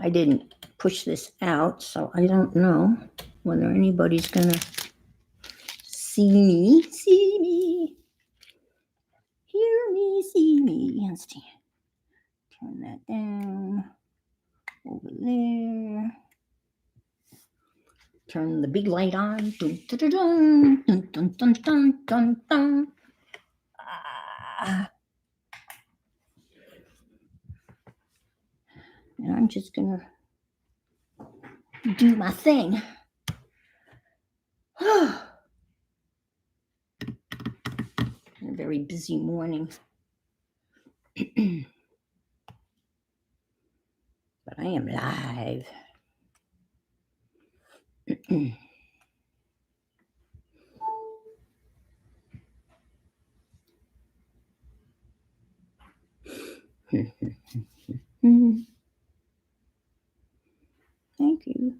I didn't push this out, so I don't know whether anybody's gonna see me, hear me, see me. Let's see. Turn that down over there. Turn the big light on. Dun, dun, dun, dun, dun, dun, dun, dun, dun. Ah. And I'm just gonna do my thing. A very busy morning. But I am live. Thank you.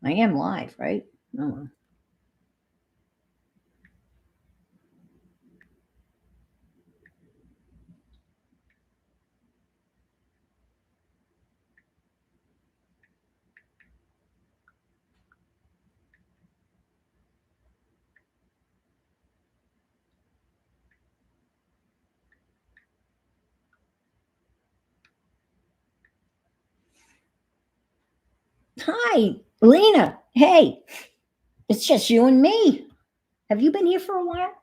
I am live, right? Oh. Hi, Lena. Hey, it's just you and me. Have you been here for a while?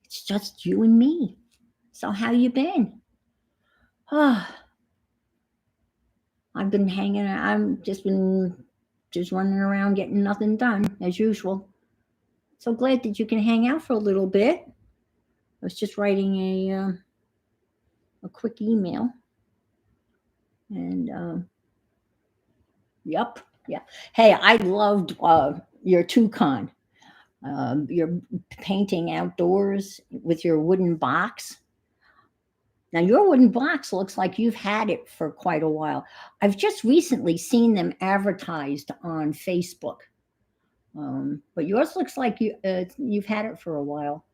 It's just you and me. So how you been? Ah, I've been hanging. I'm just running around getting nothing done as usual. So glad that you can hang out for a little bit. I was just writing a quick email, and yep, yeah. Hey, I loved your toucan. Your painting outdoors with your wooden box. Now, your wooden box looks like you've had it for quite a while. I've just recently seen them advertised on Facebook, but yours looks like you've had it for a while.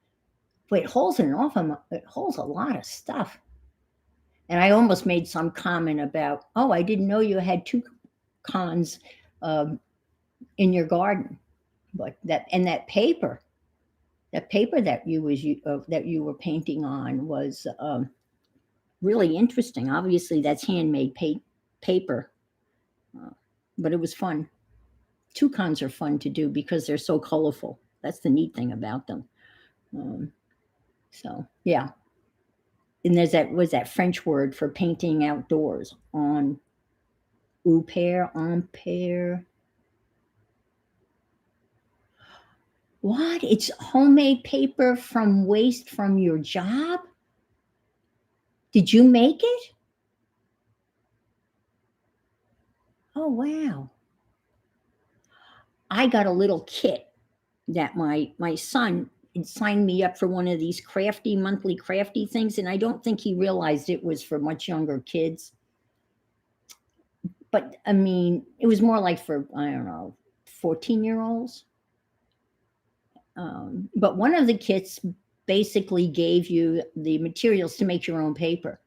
But it holds a lot of stuff. And I almost made some comment about, oh, I didn't know you had two cons um, in your garden, but that paper that you were painting on was really interesting. Obviously, that's handmade paper, uh, but it was fun. Toucans are fun to do because they're so colorful. That's the neat thing about them. Um, so yeah, and there's that French word for painting outdoors on ampere. What? It's homemade paper from waste from your job? Did you make it? Oh wow. I got a little kit that my son signed me up for one of these monthly crafty things, and I don't think he realized it was for much younger kids. But I mean, it was more like for, I don't know, 14-year-olds. But one of the kits basically gave you the materials to make your own paper.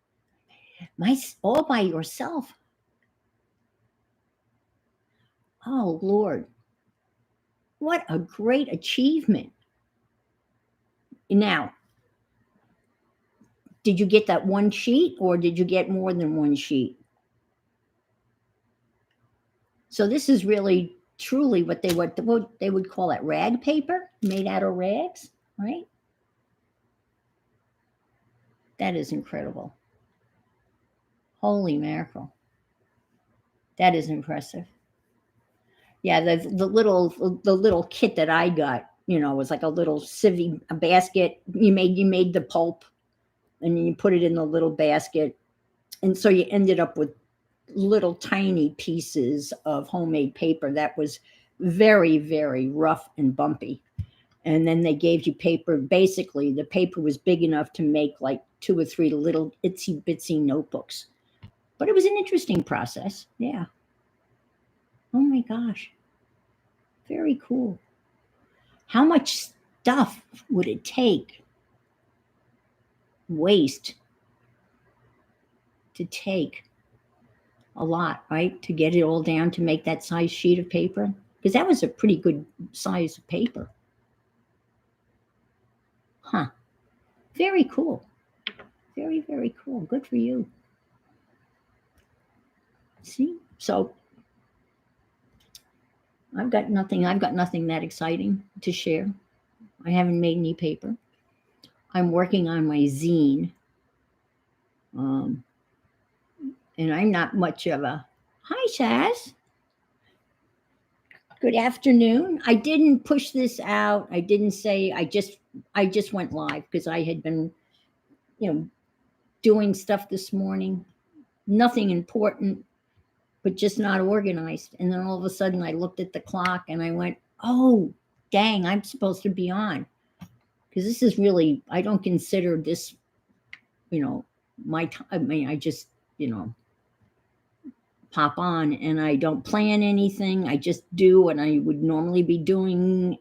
All by yourself. Oh, Lord. What a great achievement. Now, did you get that one sheet or did you get more than one sheet? So this is really truly what they would call it rag paper made out of rags, right? That is incredible. Holy mackerel. That is impressive. Yeah, the little kit that I got, was like a little sieve a basket. You made the pulp and then you put it in the little basket. And so you ended up with little tiny pieces of homemade paper that was very, very rough and bumpy. And then they gave you paper. Basically, the paper was big enough to make like two or three little itsy bitsy notebooks. But it was an interesting process. Yeah. Oh my gosh. Very cool. How much stuff would it take, waste, to take? A lot, right? To get it all down to make that size sheet of paper? Because that was a pretty good size of paper. Huh. Very cool. Very, very cool. Good for you. See? So I've got nothing that exciting to share. I haven't made any paper. I'm working on my zine. Um, and I'm not much of a hi Shaz. Good afternoon. I didn't push this out. I didn't say I just went live because I had been, you know, doing stuff this morning. Nothing important, but just not organized. And then all of a sudden I looked at the clock and I went, "Oh, dang, I'm supposed to be on." Because this is really, I don't consider this, you know, my time. I mean, I just, pop on and I don't plan anything. I just do what I would normally be doing,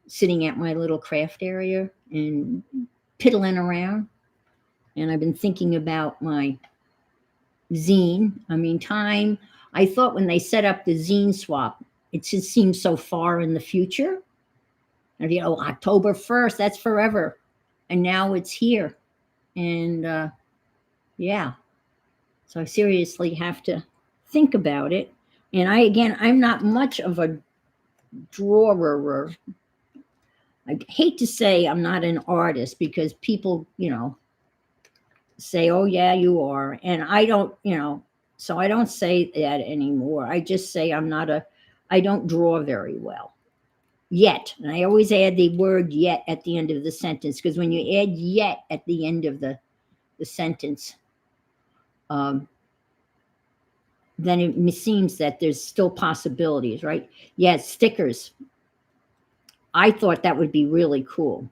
sitting at my little craft area and piddling around. And I've been thinking about my zine. I mean, time. I thought when they set up the zine swap, it just seems so far in the future. And, October 1st, that's forever. And now it's here. And yeah, so I seriously have to think about it. And I'm not much of a drawer. I hate to say I'm not an artist because people, say, "Oh yeah, you are," and I don't, so I don't say that anymore. I just say I don't draw very well yet, and I always add the word "yet" at the end of the sentence because when you add "yet" at the end of the sentence, um, then it seems that there's still possibilities, right? Yeah, stickers. I thought that would be really cool.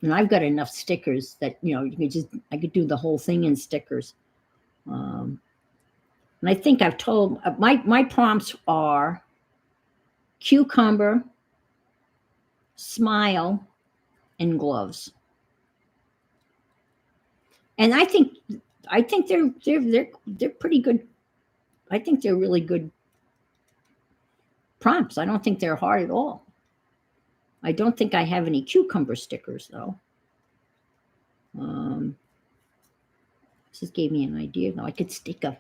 And I've got enough stickers that, I could do the whole thing in stickers. Um, and I think I've told my prompts are cucumber, smile, and gloves. And I think they're pretty good. I think they're really good prompts. I don't think they're hard at all. I don't think I have any cucumber stickers though. Um, this just gave me an idea though. I could stick a.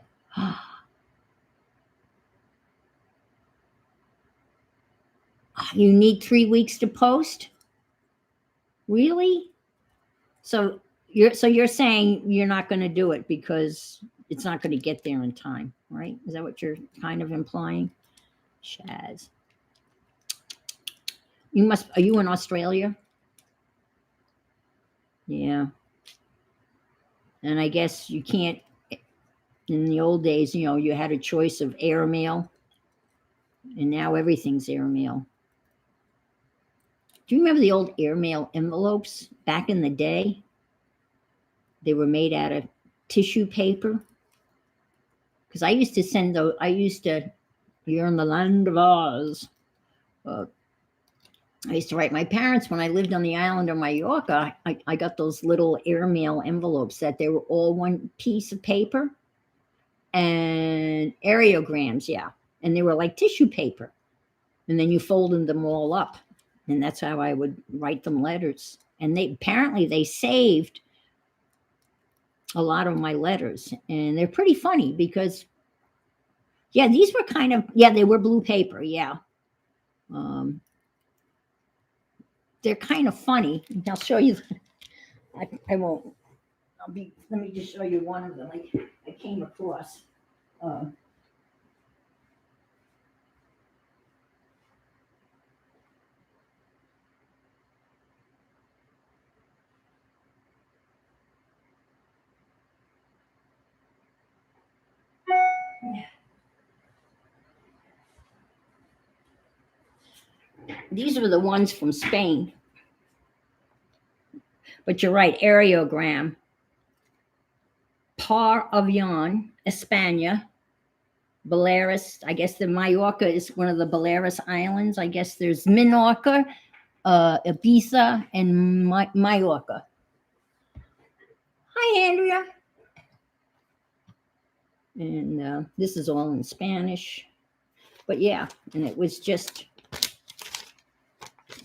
You need 3 weeks to post? Really? So you're saying you're not going to do it because it's not going to get there in time, right? Is that what you're kind of implying? Shaz. Are you in Australia? Yeah. And I guess you can't, in the old days, you had a choice of airmail, and now everything's airmail. Do you remember the old airmail envelopes back in the day? They were made out of tissue paper. Because I used to send those, you're in the land of Oz. I used to write my parents when I lived on the island of Mallorca. I got those little airmail envelopes that they were all one piece of paper and aerograms, yeah. and they were like tissue paper. And then you folded them all up. And that's how I would write them letters. And they apparently they saved a lot of my letters. And they're pretty funny because yeah, these were kind of yeah, they were blue paper, yeah. Um, they're kind of funny. I'll show you. I won't. I'll be. Let me just show you one of them. I came across. Uh, these are the ones from Spain. But you're right. Aerogram. Par Avion, España. Baleares. I guess the Mallorca is one of the Baleares Islands. I guess there's Minorca, Ibiza, and Mallorca. Hi, Andrea. And this is all in Spanish. But yeah, and it was just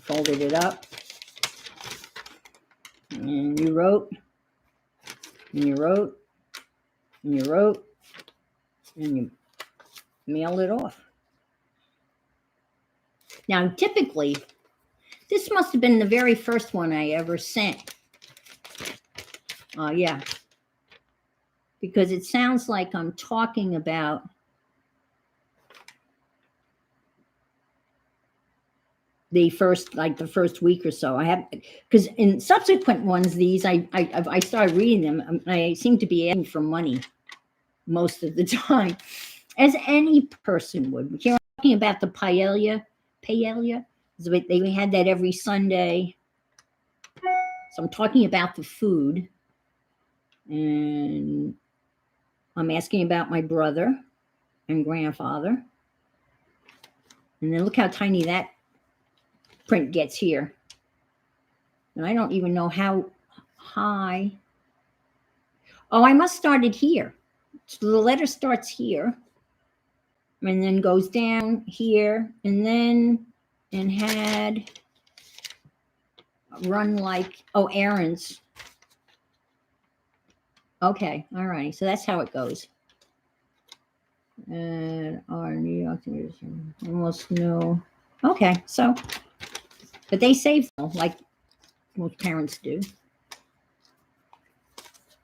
folded it up. And you wrote, and you wrote, and you wrote, and you mailed it off. Now, typically, this must have been the very first one I ever sent. Yeah. Because it sounds like I'm talking about the first week or so. I have, because in subsequent ones, these I started reading them. I seem to be asking for money most of the time, as any person would. Here I'm talking about the paella. They had that every Sunday. So I'm talking about the food, and I'm asking about my brother and grandfather. And then look how tiny that print gets here. And I don't even know how high. Oh, I must start it here. So the letter starts here and then goes down here and had run like, oh, errands. Okay, all right. So that's how it goes. And our New York almost no. Okay, so, but they save them like most parents do.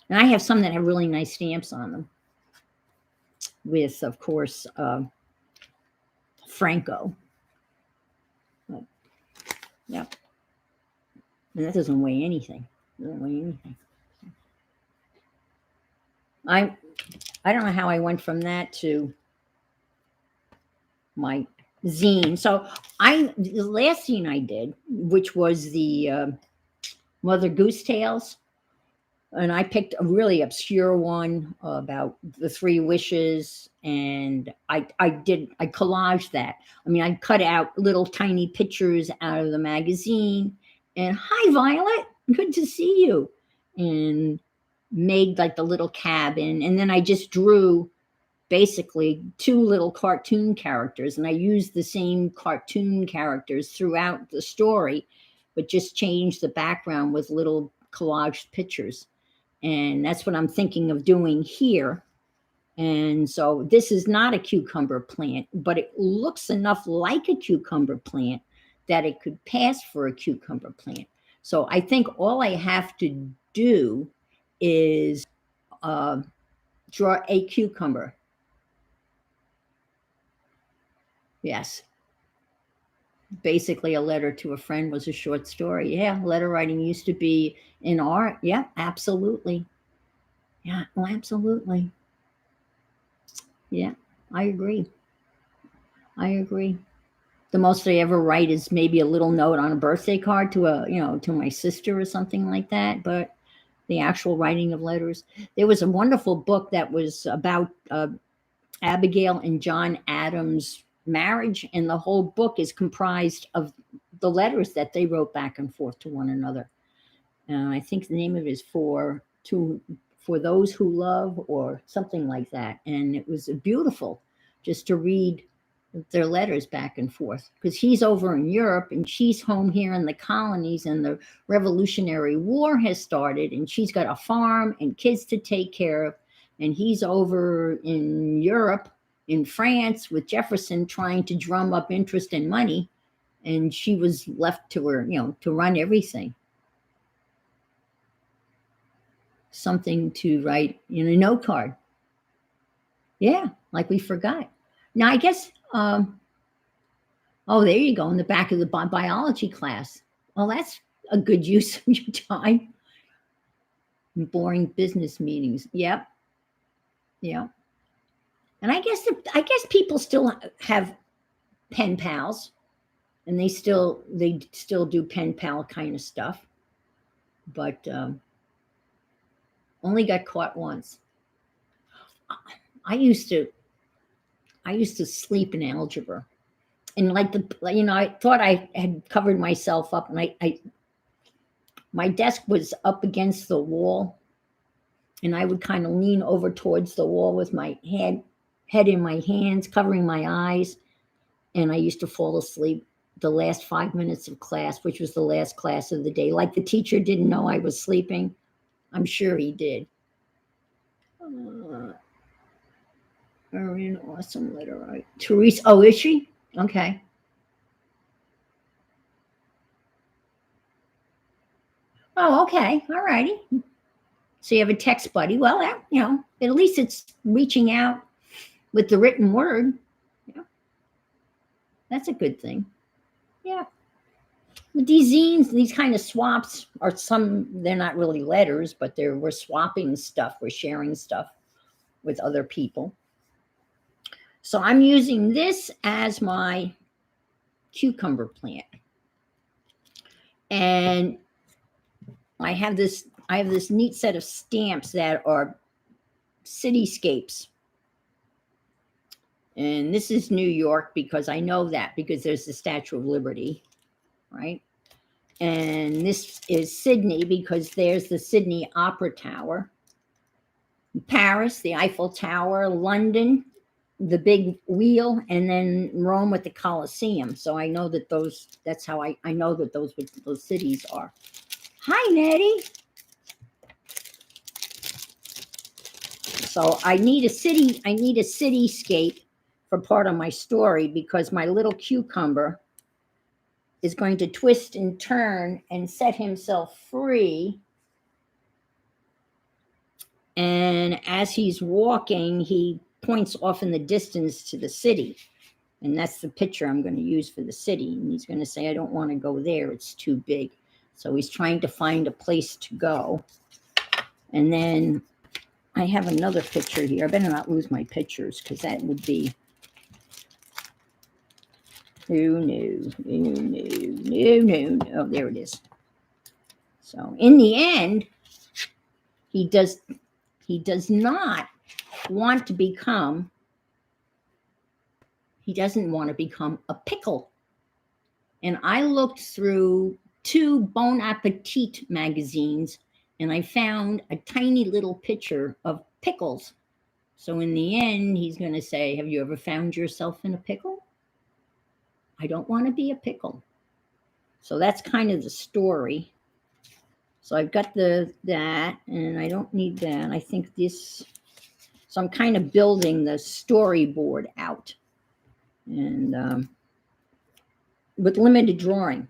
And I have some that have really nice stamps on them with, of course, Franco. But, yeah. And that doesn't weigh anything. Doesn't weigh anything. I don't know how I went from that to my zine. So the last zine I did, which was the Mother Goose Tales, and I picked a really obscure one about the three wishes, and I collaged that. I mean, I cut out little tiny pictures out of the magazine, and hi, Violet, good to see you, and made like the little cabin, and then I just drew basically two little cartoon characters, and I used the same cartoon characters throughout the story, but just changed the background with little collaged pictures. And that's what I'm thinking of doing here. And so this is not a cucumber plant, but it looks enough like a cucumber plant that it could pass for a cucumber plant. So I think all I have to do is draw a cucumber. Yes. Basically, a letter to a friend was a short story. Yeah, letter writing used to be in art. Yeah, absolutely. Yeah, well, absolutely. Yeah, I agree. I agree. The most I ever write is maybe a little note on a birthday card to to my sister or something like that. But the actual writing of letters, there was a wonderful book that was about Abigail and John Adams' marriage, and the whole book is comprised of the letters that they wrote back and forth to one another. I think the name of it is for those who love, or something like that. And it was beautiful just to read their letters back and forth because he's over in Europe and she's home here in the colonies, and the Revolutionary War has started, and she's got a farm and kids to take care of, and he's over in Europe, in France, with Jefferson trying to drum up interest and money, and she was left to her, to run everything. Something to write in a note card. Yeah, like we forgot. Now, I guess, oh, there you go, in the back of the biology class. Well, that's a good use of your time. Boring business meetings. Yep. Yeah. And I guess people still have pen pals, and they still do pen pal kind of stuff. But only got caught once. I used to sleep in algebra. And like I thought I had covered myself up, and my desk was up against the wall, and I would kind of lean over towards the wall with my head in my hands, covering my eyes, and I used to fall asleep the last 5 minutes of class, which was the last class of the day. Like the teacher didn't know I was sleeping. I'm sure he did. Very awesome letter, right? Teresa, oh, is she? Okay. Oh, okay. All righty. So you have a text buddy. Well, at least it's reaching out with the written word. Yeah. That's a good thing. Yeah. With these zines, these kind of swaps are they're not really letters, but we're swapping stuff. We're sharing stuff with other people. So I'm using this as my cucumber plant. And I have this neat set of stamps that are cityscapes. And this is New York because I know that because there's the Statue of Liberty, right? And this is Sydney because there's the Sydney Opera Tower. Paris, the Eiffel Tower. London, the big wheel, and then Rome with the Colosseum. So I know that that's how I know that those cities are. Hi, Nettie. So I need a cityscape for part of my story because my little cucumber is going to twist and turn and set himself free. And as he's walking, he points off in the distance to the city. And that's the picture I'm going to use for the city. And he's going to say, I don't want to go there. It's too big. So he's trying to find a place to go. And then I have another picture here. I better not lose my pictures because that would be no. Oh, there it is. So in the end, he does not want to become, he doesn't want to become a pickle. And I looked through 2 Bon Appetit magazines, and I found a tiny little picture of pickles. So in the end, he's going to say, have you ever found yourself in a pickle? I don't want to be a pickle. So that's kind of the story. So I've got that, and I don't need that. I think this, so I'm kind of building the storyboard out. And with limited drawing.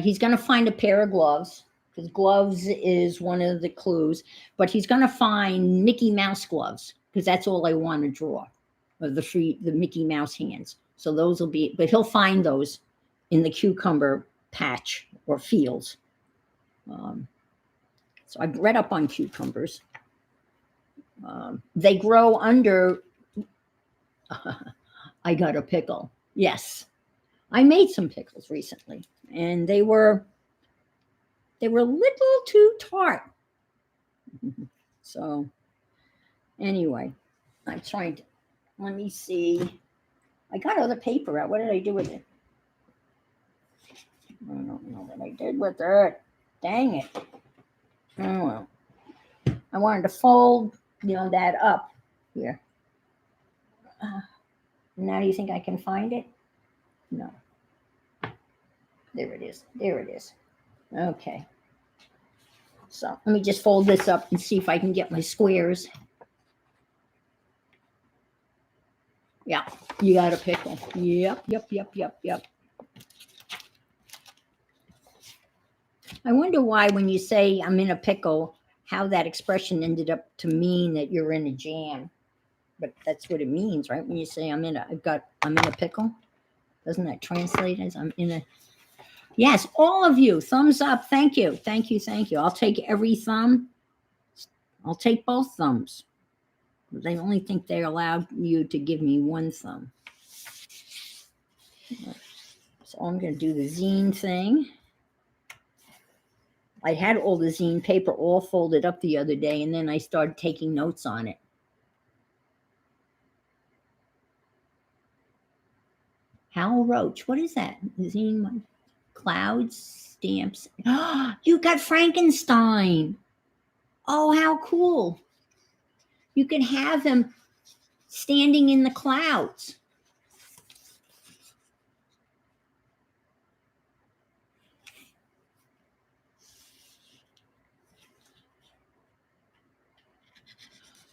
He's gonna find a pair of gloves, because gloves is one of the clues, but he's gonna find Mickey Mouse gloves, because that's all I want to draw, of the Mickey Mouse hands. So those will be, but he'll find those in the cucumber patch or fields. So I've read up on cucumbers. They grow under, I got a pickle. Yes. I made some pickles recently, and they were a little too tart. So anyway, I'm trying to, let me see. I got other paper out. What did I do with it? I don't know what I did with it. Dang it. Oh, well. I wanted to fold, that up here. Now do you think I can find it? No. There it is. There it is. Okay. So let me just fold this up and see if I can get my squares. Yeah, you got a pickle. Yep, yep, yep, yep, yep. I wonder why when you say I'm in a pickle, how that expression ended up to mean that you're in a jam. But that's what it means, right? When you say I'm in a pickle, doesn't that translate as I'm in a? Yes, all of you, thumbs up. Thank you, thank you, thank you. I'll take every thumb. I'll take both thumbs. They only think they allowed you to give me one thumb. So I'm going to do the zine thing. I had all the zine paper all folded up the other day, and then I started taking notes on it. Hal Roach, what is that? Zine clouds, stamps. You got Frankenstein. Oh, how cool. You can have him standing in the clouds.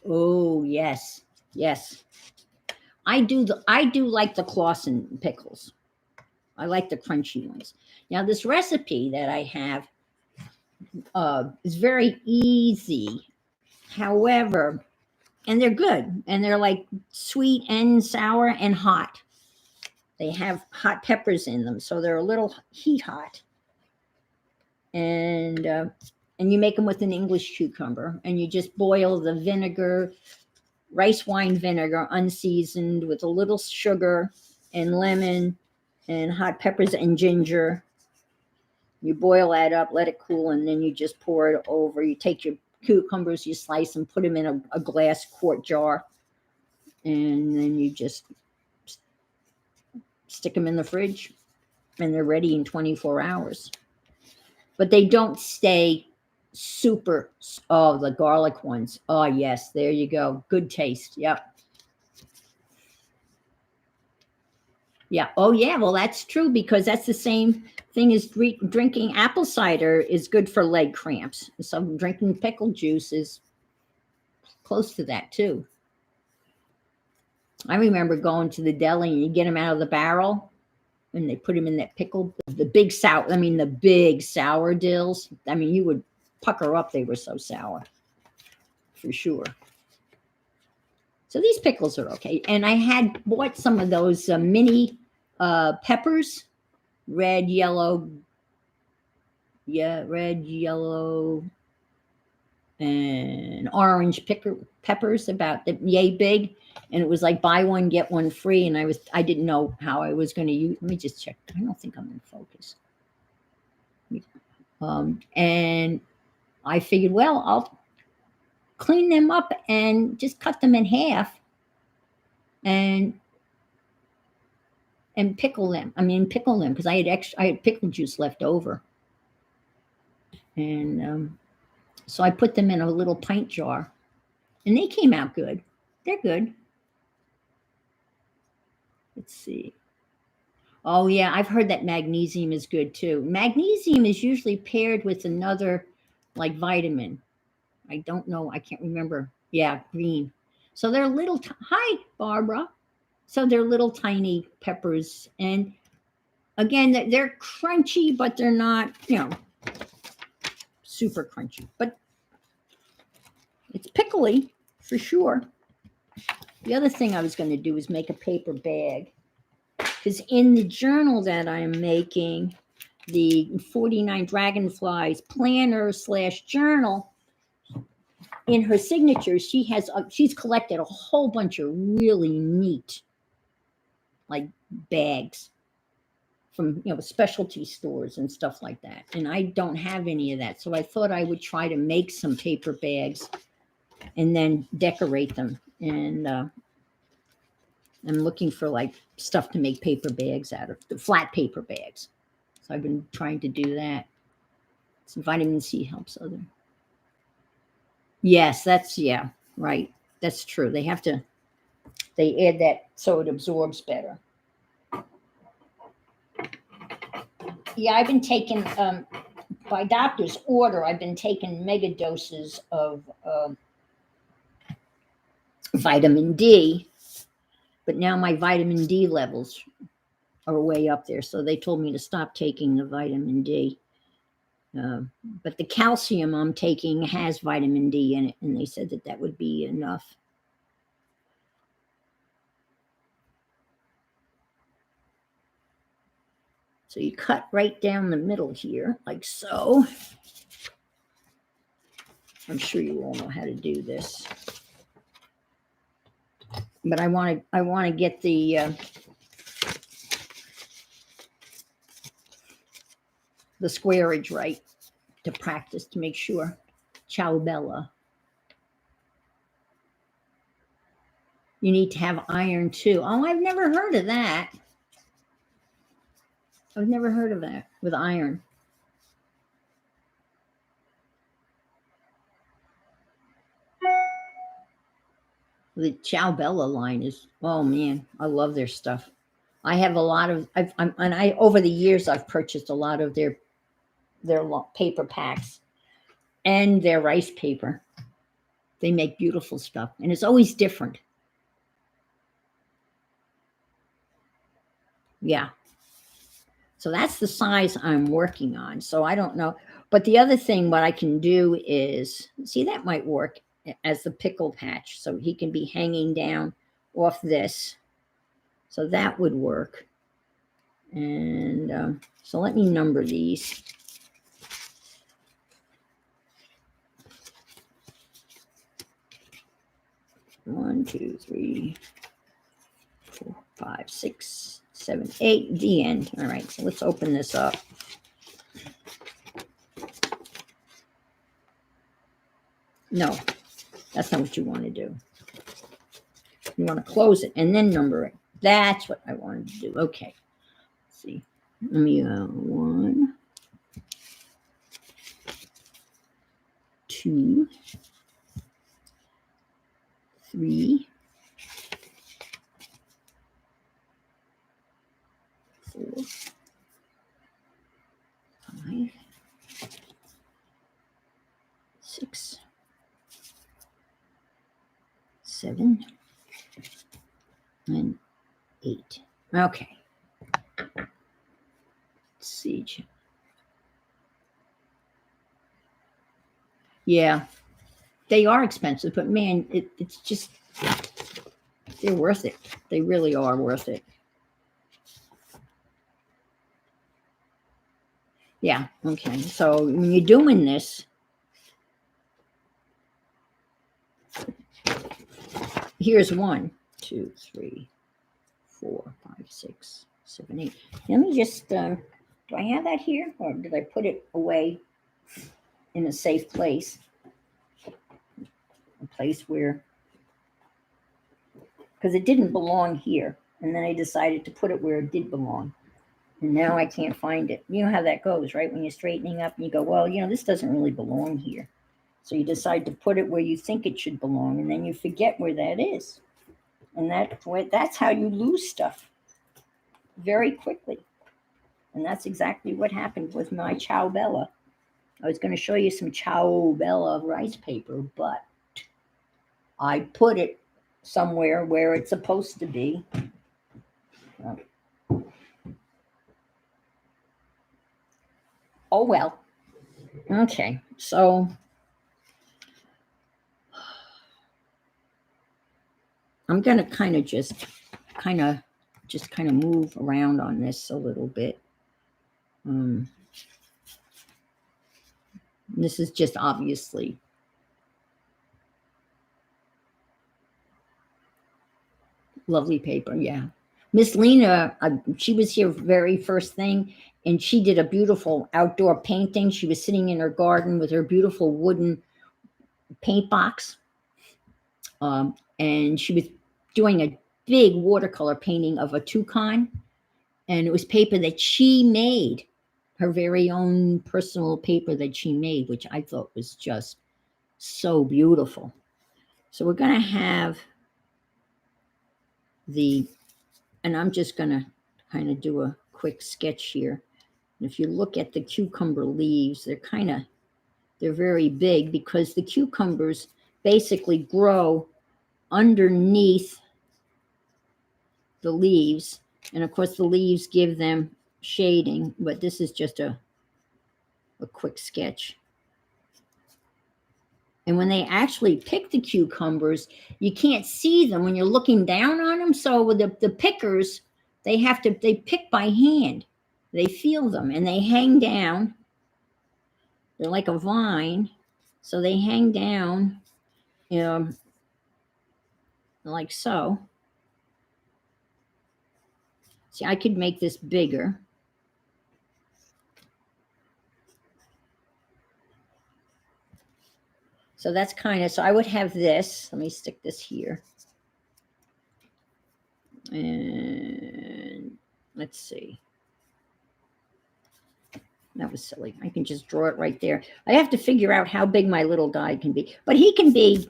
Oh, yes. Yes. I do like the Clausen pickles. I like the crunchy ones. Now this recipe that I have is very easy. However, and they're good, and they're like sweet and sour and hot. They have hot peppers in them, so they're a little heat hot. And you make them with an English cucumber, and you just boil the vinegar, rice wine vinegar, unseasoned, with a little sugar and lemon and hot peppers and ginger. You boil that up, let it cool, and then you just pour it over. You take your cucumbers, you slice them, put them in a glass quart jar, and then you just stick them in the fridge, and they're ready in 24 hours. But they don't stay super. Oh, the garlic ones. Oh, yes, there you go. Good taste. Yep. Yeah. Oh, yeah. Well, that's true, because that's the same thing as drinking apple cider is good for leg cramps. So drinking pickle juice is close to that too. I remember going to the deli and you get them out of the barrel and they put them in that pickle, the big sour dills. I mean, you would pucker up. They were so sour, for sure. So these pickles are okay. And I had bought some of those mini peppers, red, yellow, and orange peppers, about yay big, and it was like buy one get one free. And I didn't know how I was going to use. Let me just check. I don't think I'm in focus. And I figured, well, I'll clean them up and just cut them in half and pickle them. Pickle them, because I had pickle juice left over, and so I put them in a little pint jar, and they came out good. They're good. Let's see. Oh, yeah, I've heard that magnesium is good too. Magnesium is usually paired with another, like, vitamin. I don't know. I can't remember. Yeah, green. So they're hi, Barbara. So they're little tiny peppers. And again, they're crunchy, but they're not, super crunchy. But it's pickly for sure. The other thing I was going to do is make a paper bag. Because in the journal that I'm making, the 49 Dragonflies planner / journal, in her signature, she's collected a whole bunch of really neat, like, bags from specialty stores and stuff like that. And I don't have any of that, so I thought I would try to make some paper bags and then decorate them. And I'm looking for like stuff to make paper bags out of, the flat paper bags. So I've been trying to do that. Some vitamin C helps other. Yes, yeah, right. That's true. They have to They add that so it absorbs better. Yeah, I've been taking, by doctor's order, I've been taking mega doses of vitamin D, but now my vitamin D levels are way up there. So they told me to stop taking the vitamin D. Uh, but the calcium I'm taking has vitamin D in it, and they said that that would be enough. So you cut right down the middle here, like so. I'm sure you all know how to do this. But I want to get the squareage right to practice to make sure. Ciao Bella. You need to have iron too. Oh, I've never heard of that. I've never heard of that with iron. The Ciao Bella line is, oh man, I love their stuff. I have a lot of, over the years I've purchased a lot of their paper packs and their rice paper. They make beautiful stuff, and it's always different. Yeah. So that's the size I'm working on. So I don't know. But the other thing, what I can do is, see, that might work as the pickle patch. So he can be hanging down off this. So that would work. And so let me number these. One, two, three, 4, 5, 6, 7, 8, the end. All right, so let's open this up. No, that's not what you want to do. You want to close it and then number it. That's what I wanted to do. Okay, let's see. Let me 1, 2, 3, 4, 5, 6, 7, and 8. Okay. Let's see. Yeah, they are expensive, but man, it's just, they're worth it. They really are worth it. Yeah, okay. So when you're doing this, here's 1, 2, 3, 4, 5, 6, 7, 8. Let me just, do I have that here? Or did I put it away in a safe place? A place where, because it didn't belong here. And then I decided to put it where it did belong. And now I can't find it. You know how that goes, right? When you're straightening up and you go, well, this doesn't really belong here. So you decide to put it where you think it should belong, and then you forget where that is. And that's how you lose stuff very quickly. And that's exactly what happened with my Ciao Bella. I was going to show you some Ciao Bella rice paper, but I put it somewhere where it's supposed to be. Oh, well. Okay, so I'm going to kind of move around on this a little bit. This is just obviously lovely paper. Yeah. Miss Lena, she was here very first thing, and she did a beautiful outdoor painting. She was sitting in her garden with her beautiful wooden paint box. And she was doing a big watercolor painting of a toucan. And it was paper that she made, her very own personal paper that she made, which I thought was just so beautiful. So we're going to have and I'm just going to kind of do a quick sketch here. And if you look at the cucumber leaves, they're very big because the cucumbers basically grow underneath the leaves. And of course the leaves give them shading, but this is just a quick sketch. And when they actually pick the cucumbers, you can't see them when you're looking down on them. So with the pickers, they pick by hand. They feel them and they hang down. They're like a vine. So they hang down, like so. See, I could make this bigger. So that's so I would have this. Let me stick this here. And let's see. That was silly. I can just draw it right there. I have to figure out how big my little guy can be. But he can be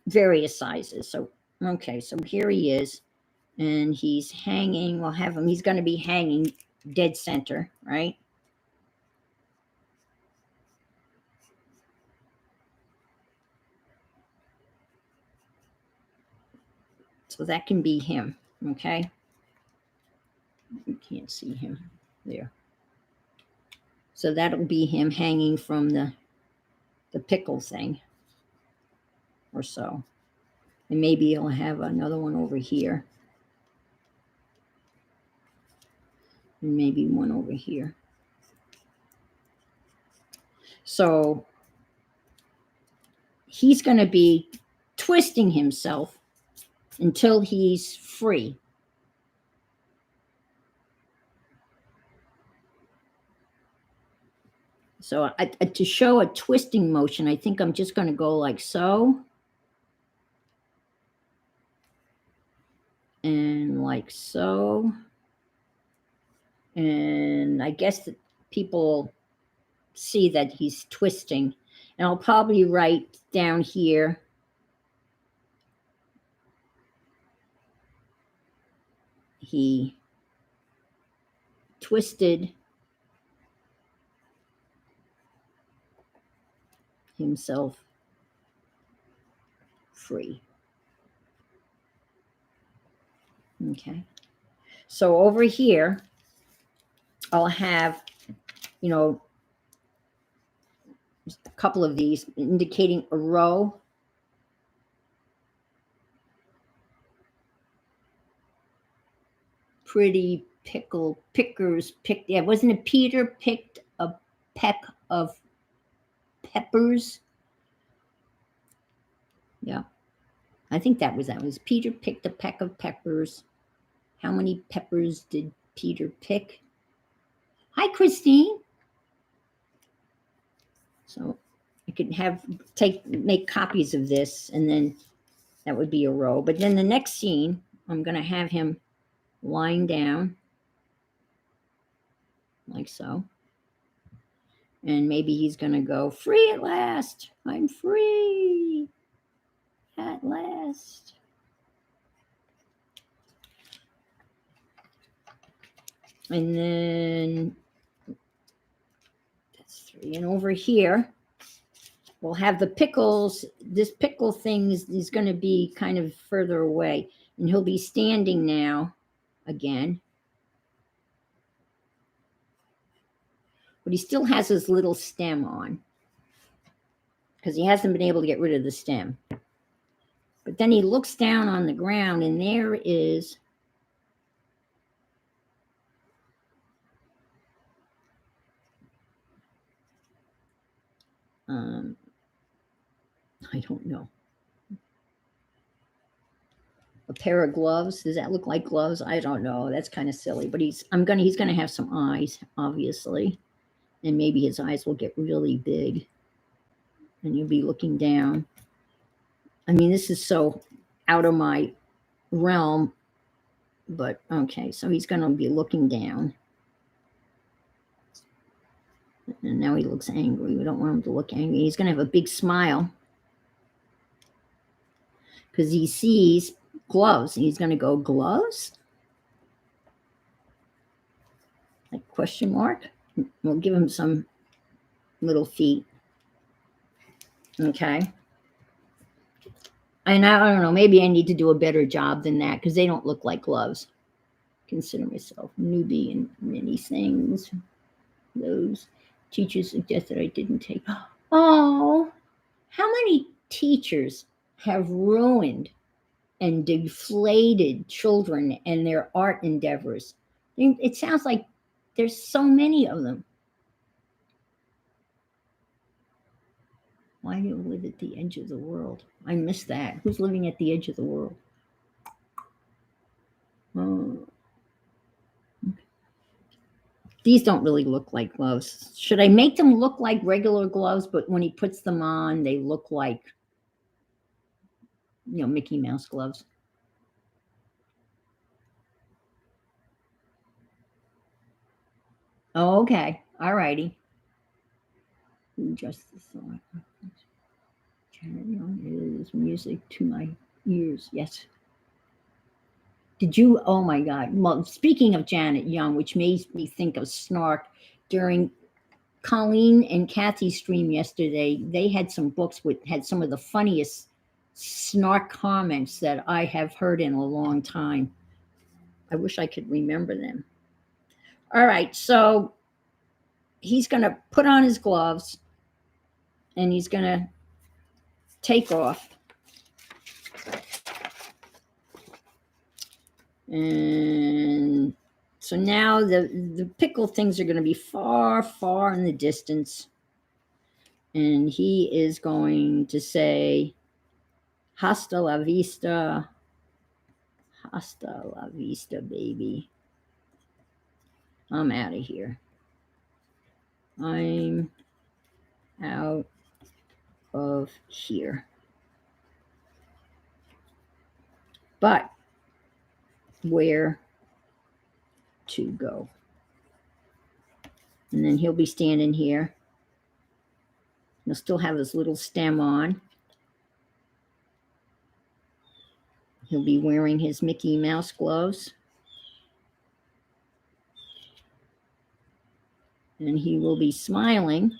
various sizes. So, okay, so here he is. And he's hanging. We'll have him. He's going to be hanging dead center, right? So that can be him, okay? You can't see him there. So that'll be him hanging from the pickle thing or so. And maybe he'll have another one over here. And maybe one over here. So he's going to be twisting himself until he's free. So to show a twisting motion, I think I'm just going to go like so. And like so. And I guess that people see that he's twisting. And I'll probably write down here, he twisted himself free. Okay. So over here, I'll have, a couple of these indicating a row. Pretty pickers picked. Yeah, wasn't it Peter picked a peck of peppers? Yeah, I think that was Peter picked a peck of peppers. How many peppers did Peter pick? Hi, Christine. So I could make copies of this, and then that would be a row. But then the next scene, I'm going to have him lying down like so. And maybe he's going to go, free at last. I'm free at last. And then that's 3. And over here, we'll have the pickles. This pickle thing is going to be kind of further away. And he'll be standing now again. But he still has his little stem on because he hasn't been able to get rid of the stem. But then he looks down on the ground, and there is I don't know, a pair of gloves. Does that look like gloves? I don't know. That's kind of silly. But he's gonna have some eyes, obviously, and maybe his eyes will get really big, and you'll be looking down. I mean, this is so out of my realm, but okay. So he's gonna be looking down. And now he looks angry. We don't want him to look angry. He's going to have a big smile because he sees gloves. And he's going to go, gloves? Like question mark? We'll give him some little feet. Okay. And I don't know, maybe I need to do a better job than that because they don't look like gloves. Consider myself newbie in many things. Those teachers suggested I didn't take. Oh, how many teachers have ruined and deflated children and their art endeavors? It sounds like there's so many of them. Why do you live at the edge of the world? I miss that. Who's living at the edge of the world? Oh. These don't really look like gloves. Should I make them look like regular gloves, but when he puts them on, they look like, Mickey Mouse gloves? Oh, okay. All righty. Justice. Janet Young is music to my ears. Yes. Did you? Oh my God. Well, speaking of Janet Young, which made me think of Snark, during Colleen and Kathy's stream yesterday, they had some books had some of the funniest snark comments that I have heard in a long time. I wish I could remember them. All right, so he's going to put on his gloves and he's going to take off. And so now the pickle things are going to be far, far in the distance. And he is going to say, hasta la vista. Hasta la vista, baby. I'm out of here. I'm out of here. But where to go? And then he'll be standing here. He'll still have his little stem on. He'll be wearing his Mickey Mouse gloves. And he will be smiling,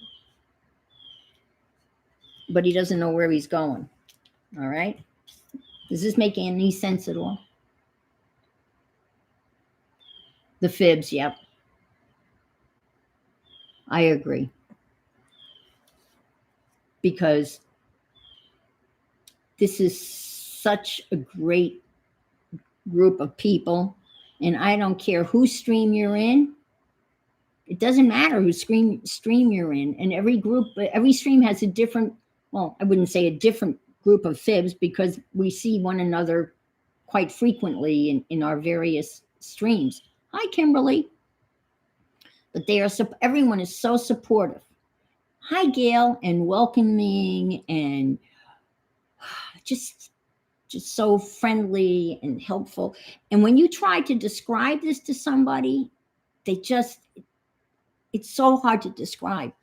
but he doesn't know where he's going. All right? Does this make any sense at all? The fibs, yep. I agree. Because this is such a great group of people, and I don't care whose stream you're in. It doesn't matter whose stream you're in, and every stream has a different, well, I wouldn't say a different group of fibs because we see one another quite frequently in our various streams. Hi, Kimberly. But everyone is so supportive. Hi, Gail, and welcoming and just so friendly and helpful. And when you try to describe this to somebody, it's so hard to describe.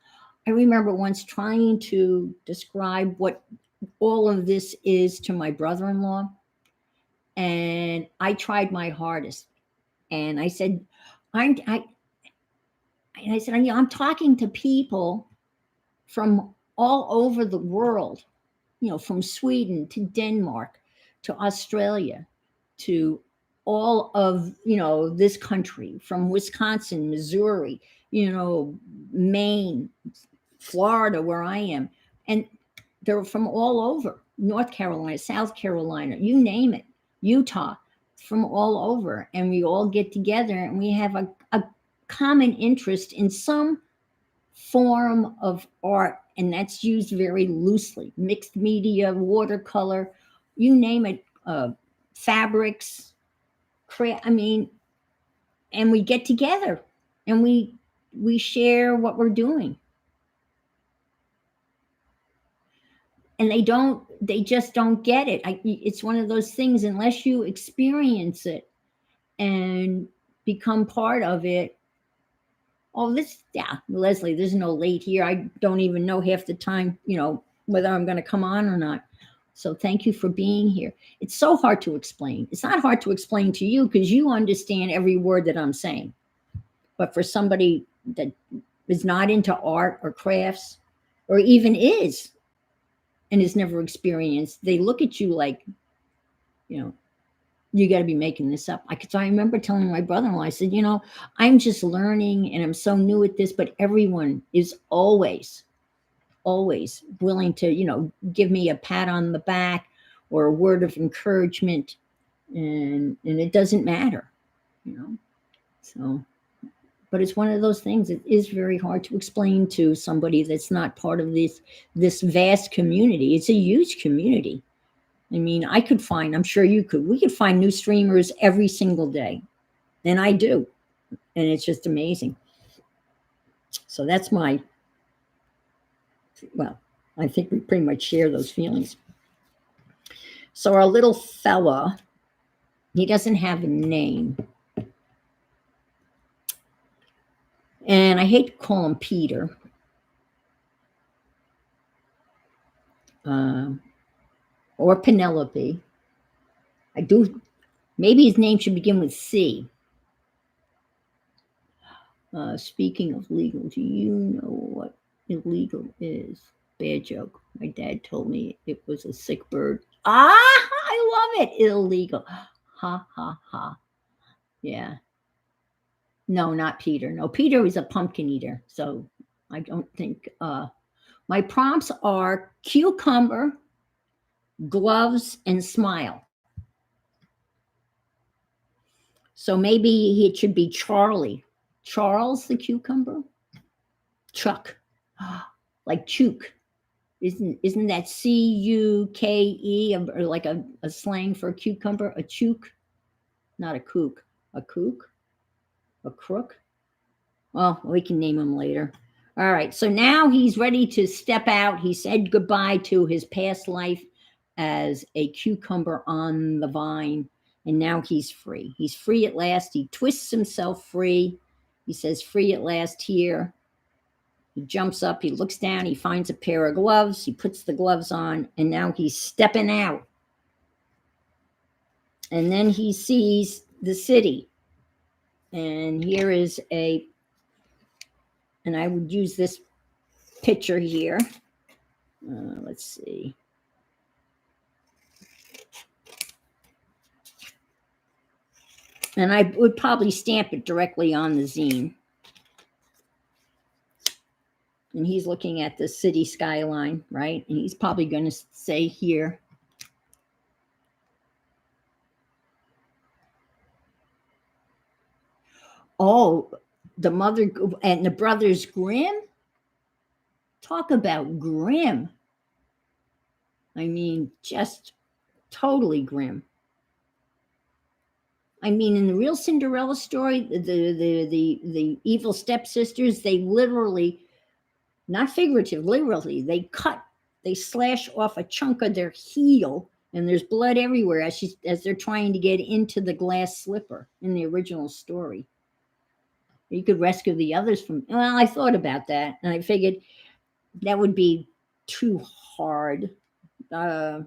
I remember once trying to describe what all of this is to my brother-in-law, and I tried my hardest. And I said, I'm talking to people from all over the world, from Sweden to Denmark to Australia to all of, this country, from Wisconsin, Missouri, Maine, Florida, where I am. And they're from all over, North Carolina, South Carolina, you name it, Utah, from all over. And we all get together and we have a common interest in some form of art, and that's used very loosely. Mixed media, watercolor, you name it, fabrics, and we get together and we share what we're doing. And they just don't get it. It's one of those things, unless you experience it and become part of it. Oh, Leslie, there's no late here. I don't even know half the time, whether I'm going to come on or not. So thank you for being here. It's so hard to explain. It's not hard to explain to you because you understand every word that I'm saying. But for somebody that is not into art or crafts, or even is and has never experienced, they look at you like, you know, you got to be making this up. I remember telling my brother-in-law, I said, I'm just learning and I'm so new at this, but everyone is always willing to, give me a pat on the back or a word of encouragement. And it doesn't matter, you know. So, but it's one of those things. It is very hard to explain to somebody that's not part of this vast community. It's a huge community. I mean, I'm sure you could, we could find new streamers every single day. And I do. And it's just amazing. So that's well, I think we pretty much share those feelings. So our little fella, he doesn't have a name. And I hate to call him Peter. Or Penelope. I do. Maybe his name should begin with C. Speaking of legal, do you know what illegal is? Bad joke. My dad told me it was a sick bird. I love it. Illegal. Ha, ha, ha. Yeah. No, not Peter. No, Peter is a pumpkin eater. So I don't think. My prompts are cucumber, gloves, and smile. So maybe it should be Charlie. Charles the cucumber? Chuck. Like chook. Isn't that Cuke or like a slang for a cucumber? A chook? Not a kook. A kook? A crook? Well, we can name him later. All right. So now he's ready to step out. He said goodbye to his past life as a cucumber on the vine. And now he's free. He's free at last. He twists himself free. He says, free at last here. He jumps up, he looks down, he finds a pair of gloves, he puts the gloves on, and now he's stepping out. And then he sees the city. And here is and I would use this picture here. Let's see. And I would probably stamp it directly on the zine. And he's looking at the city skyline, right? And he's probably going to say here. Oh, the mother and the brothers Grimm? Talk about grim. I mean, just totally grim. I mean, in the real Cinderella story, the evil stepsisters, they literally, not figurative, literally, they slash off a chunk of their heel, and there's blood everywhere as they're trying to get into the glass slipper in the original story. You could rescue the others from. Well, I thought about that, and I figured that would be too hard. I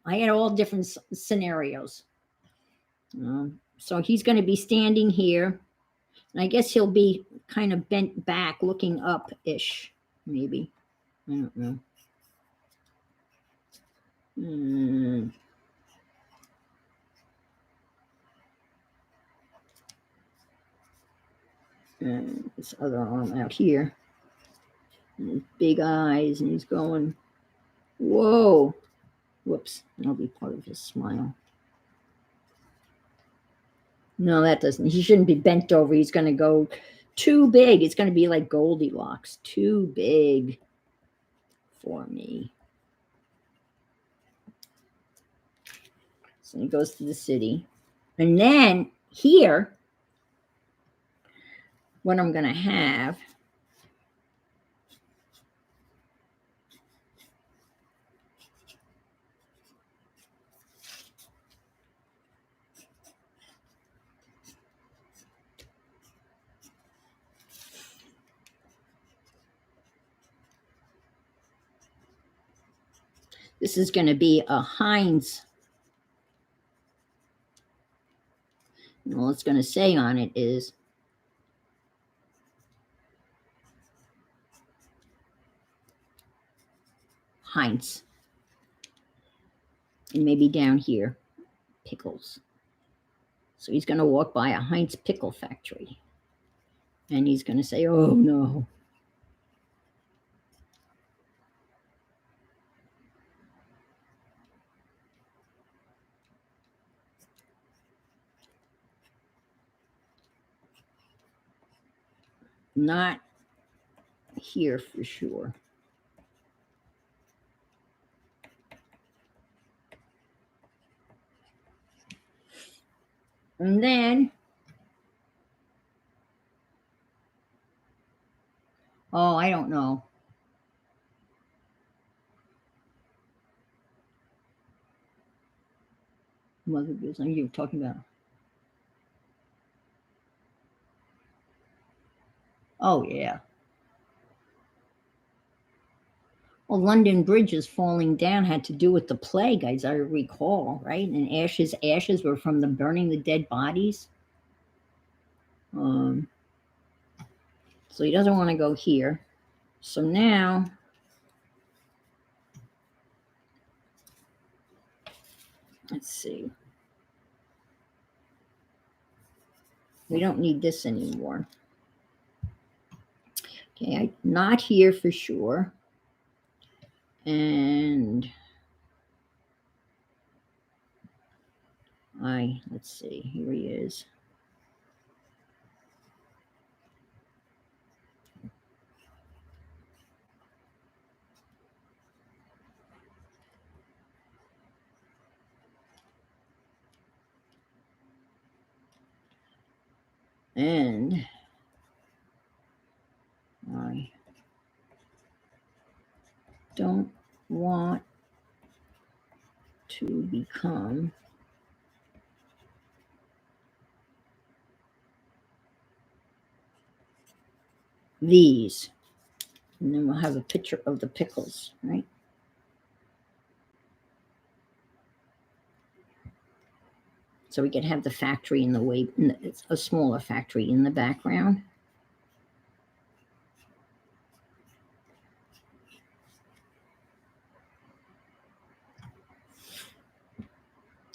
had all different scenarios. So he's going to be standing here. And I guess he'll be kind of bent back, looking up-ish, maybe. I don't know. And this other arm out here. And his big eyes, and he's going, whoa. Whoops, that'll be part of his smile. No, that doesn't. He shouldn't be bent over. He's going to go too big. It's going to be like Goldilocks. Too big for me. So he goes to the city. And then here, what I'm going to have This is going to be a Heinz. And all it's going to say on it is Heinz. And maybe down here, pickles. So he's going to walk by a Heinz pickle factory. And he's going to say, oh no. Not here for sure. And then, oh, I don't know. Mother business you're talking about. Oh, yeah. Well, London Bridge is falling down had to do with the plague, as I recall, right? And ashes were from the burning the dead bodies. So he doesn't want to go here. So now, let's see. We don't need this anymore. Okay, I'm not here for sure. And let's see, here he is. And I don't want to become these. And then we'll have a picture of the pickles, right? So we could have the factory in the way, it's a smaller factory in the background.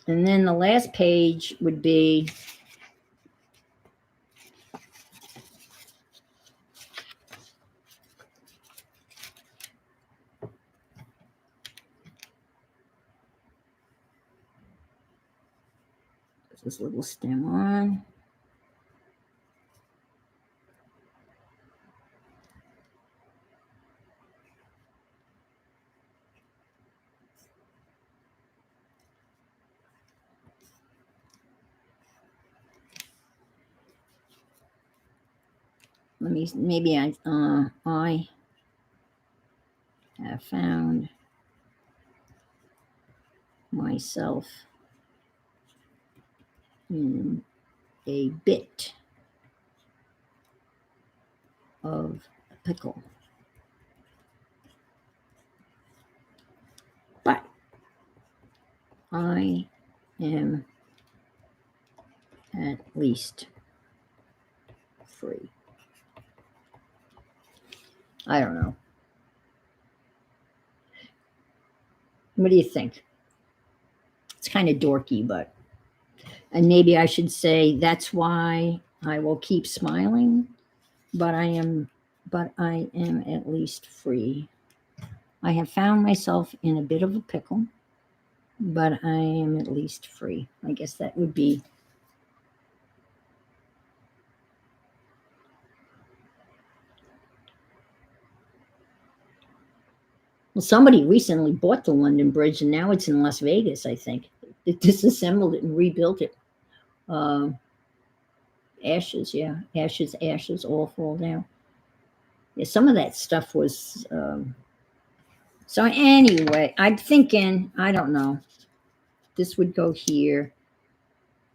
And then the last page would be this little stem on. Maybe I have found myself in a bit of a pickle. But I am at least free. I don't know. What do you think? It's kind of dorky, but, and maybe I should say that's why I will keep smiling, but I am at least free. I have found myself in a bit of a pickle, but I am at least free. I guess that would be. Well, somebody recently bought the London Bridge, and now it's in Las Vegas, I think. They disassembled it and rebuilt it. Ashes, yeah. Ashes all fall down. Yeah, some of that stuff was... so anyway, I'm thinking, I don't know. This would go here.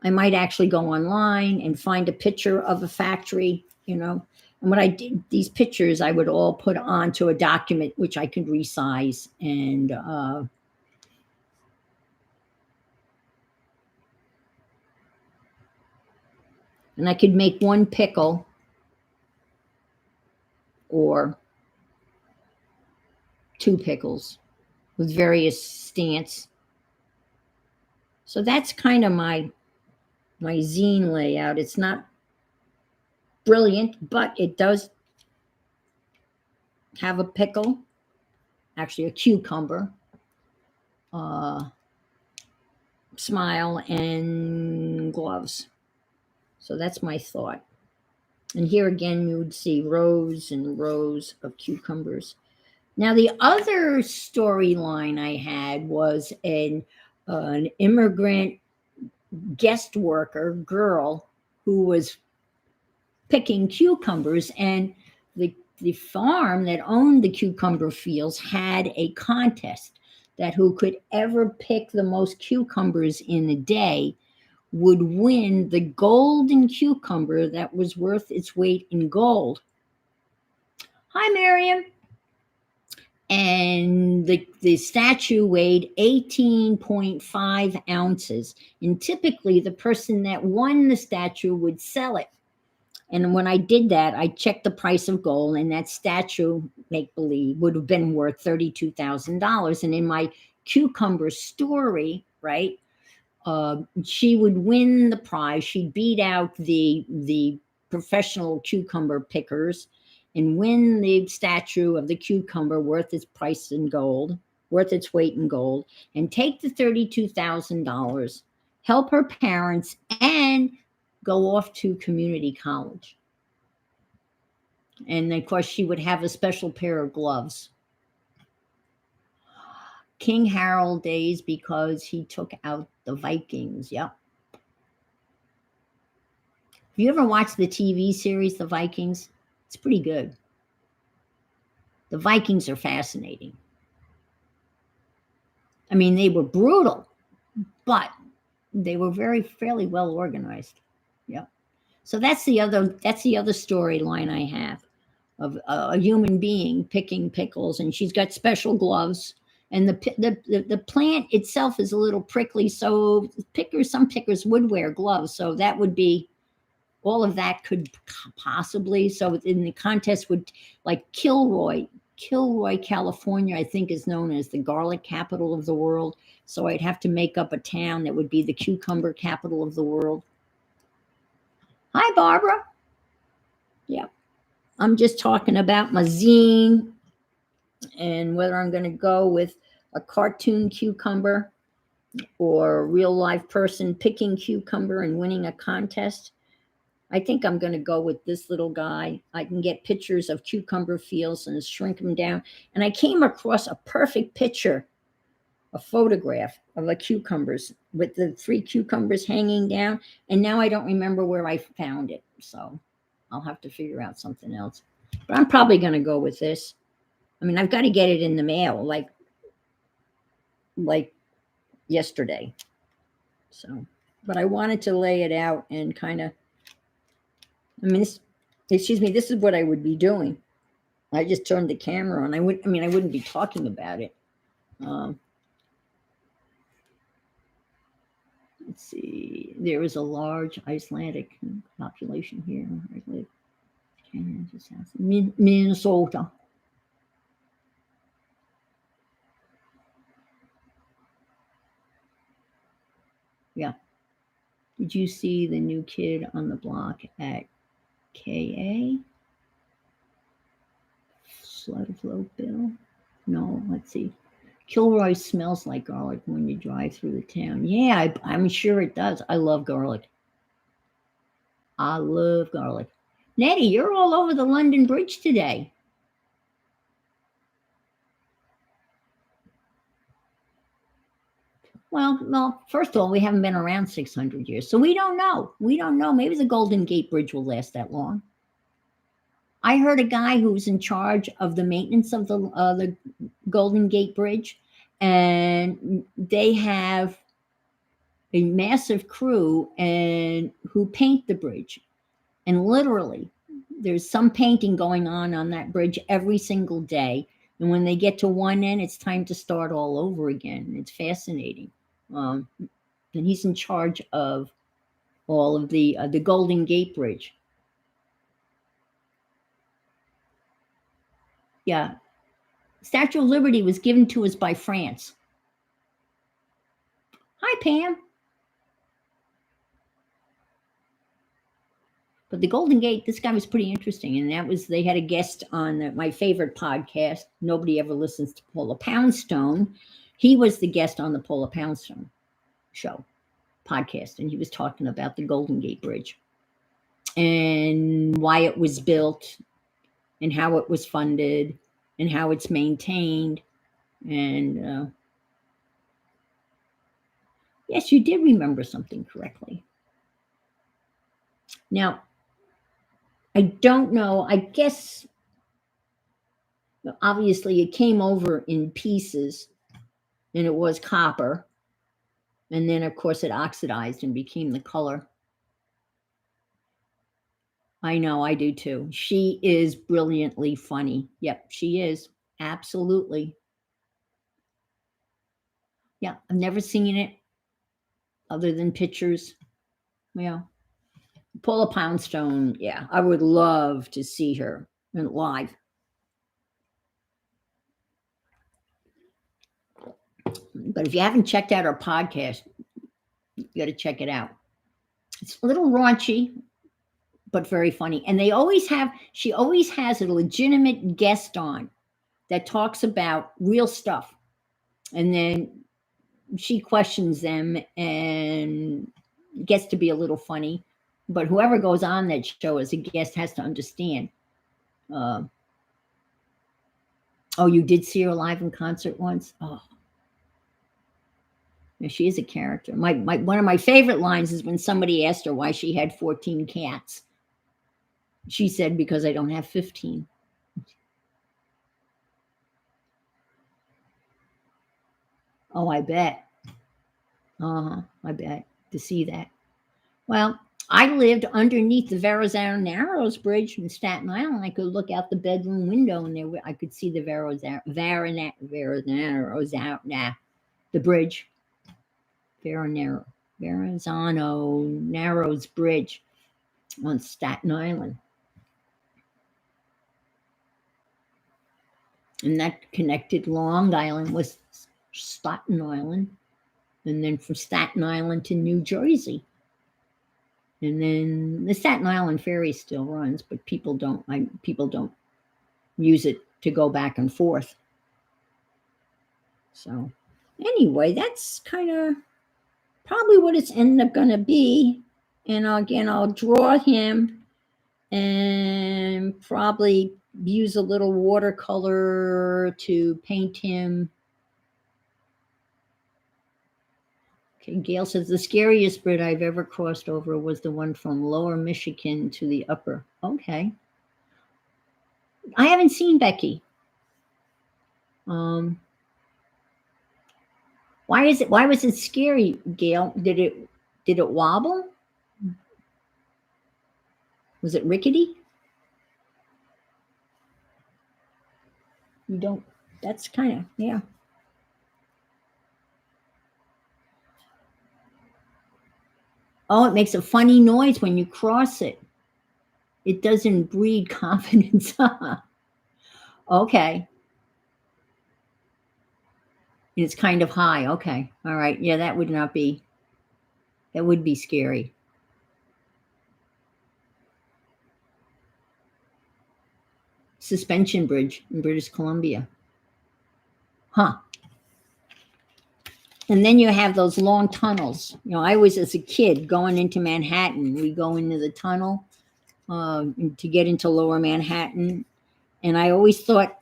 I might actually go online and find a picture of a factory, you know. And what I did, these pictures I would all put onto a document which I could resize and And I could make one pickle or two pickles with various stance. So that's kind of my zine layout. It's not brilliant, but it does have a pickle, actually a cucumber, uh, smile, and gloves. So that's my thought. And here again, you would see rows and rows of cucumbers. Now, the other storyline I had was an immigrant guest worker girl who was picking cucumbers, and the farm that owned the cucumber fields had a contest that who could ever pick the most cucumbers in a day would win the golden cucumber that was worth its weight in gold. Hi, Miriam. And the statue weighed 18.5 ounces. And typically, the person that won the statue would sell it. And when I did that, I checked the price of gold, and that statue, make believe, would have been worth $32,000. And in my cucumber story, right, she would win the prize. She'd beat out the professional cucumber pickers and win the statue of the cucumber worth its price in gold, worth its weight in gold, and take the $32,000, help her parents, and go off to community college. And of course, she would have a special pair of gloves. King Harold days because he took out the Vikings. Yep. Have you ever watched the TV series, The Vikings? It's pretty good. The Vikings are fascinating. I mean, they were brutal, but they were fairly well organized. Yeah. So that's the other storyline I have of a human being picking pickles, and she's got special gloves. And the plant itself is a little prickly, so some pickers would wear gloves. So that would be all of that could possibly. So in the contest would like Kilroy, California, I think is known as the garlic capital of the world. So I'd have to make up a town that would be the cucumber capital of the world. Hi, Barbara. Yeah. I'm just talking about my zine and whether I'm going to go with a cartoon cucumber or a real life person picking cucumber and winning a contest. I think I'm going to go with this little guy. I can get pictures of cucumber fields and shrink them down. And I came across a perfect picture, a photograph of the cucumbers with the 3 cucumbers hanging down. And now I don't remember where I found it. So I'll have to figure out something else. But I'm probably going to go with this. I mean, I've got to get it in the mail like yesterday. So, but I wanted to lay it out and kind of, I mean, this is what I would be doing. I just turned the camera on. I wouldn't be talking about it. Let's see. There is a large Icelandic population here. I live in Minnesota. Yeah. Did you see the new kid on the block at KA? Slow flow bill? No, let's see. Kilroy smells like garlic when you drive through the town. Yeah, I'm sure it does. I love garlic. I love garlic. Nettie, you're all over the London Bridge today. Well, first of all, we haven't been around 600 years, so we don't know. We don't know. Maybe the Golden Gate Bridge will last that long. I heard a guy who's in charge of the maintenance of the Golden Gate Bridge, and they have a massive crew and who paint the bridge. And literally, there's some painting going on that bridge every single day. And when they get to one end, it's time to start all over again. It's fascinating. And he's in charge of all of the Golden Gate Bridge. Yeah, Statue of Liberty was given to us by France. Hi, Pam. But the Golden Gate, this guy was pretty interesting, and that was they had a guest on my favorite podcast. Nobody ever listens to Paula Poundstone. He was the guest on the Paula Poundstone show podcast, and he was talking about the Golden Gate Bridge and why it was built and how it was funded and how it's maintained. And yes, you did remember something correctly. Now, I don't know. I guess obviously it came over in pieces and it was copper. And then, of course, it oxidized and became the color. I know, I do too. She is brilliantly funny. Yep, she is. Absolutely. Yeah, I've never seen it other than pictures. Yeah. Paula Poundstone, yeah, I would love to see her live. But if you haven't checked out her podcast, you got to check it out. It's a little raunchy, but very funny. And she always has a legitimate guest on that talks about real stuff. And then she questions them and gets to be a little funny. But whoever goes on that show as a guest has to understand. Oh, you did see her live in concert once? Oh. Yeah, she is a character. One of my favorite lines is when somebody asked her why she had 14 cats. She said, because I don't have 15. Oh, I bet. I bet to see that. Well, I lived underneath the Verrazano Narrows Bridge in Staten Island. I could look out the bedroom window and I could see the Verrazano's out now. The bridge. Verrazano Narrows Bridge on Staten Island. And that connected Long Island with Staten Island. And then from Staten Island to New Jersey. And then the Staten Island ferry still runs, but people don't use it to go back and forth. So anyway, that's kind of probably what it's ended up going to be. And again, I'll draw him and probably use a little watercolor to paint him. Okay, Gail says the scariest bridge I've ever crossed over was the one from Lower Michigan to the Upper. Okay. I haven't seen Becky. Why was it scary, Gail? Did it wobble? Was it rickety? That's kind of, yeah. Oh, it makes a funny noise when you cross it. It doesn't breed confidence. Okay. It's kind of high. Okay. All right. Yeah, that would be scary. Suspension bridge in British Columbia. Huh. And then you have those long tunnels. I was, as a kid, going into Manhattan. We go into the tunnel to get into Lower Manhattan. And I always thought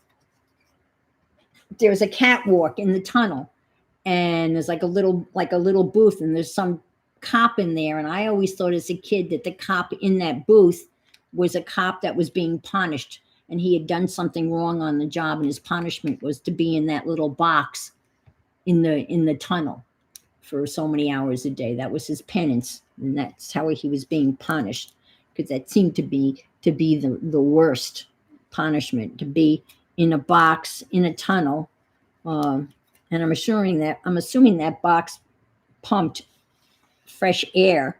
there's a catwalk in the tunnel. And there's like a little booth. And there's some cop in there. And I always thought as a kid that the cop in that booth was a cop that was being punished. And he had done something wrong on the job. And his punishment was to be in that little box in the tunnel for so many hours a day. That was his penance, and that's how he was being punished, because that seemed to be the worst punishment, to be in a box in a tunnel. And I'm assuming that box pumped fresh air,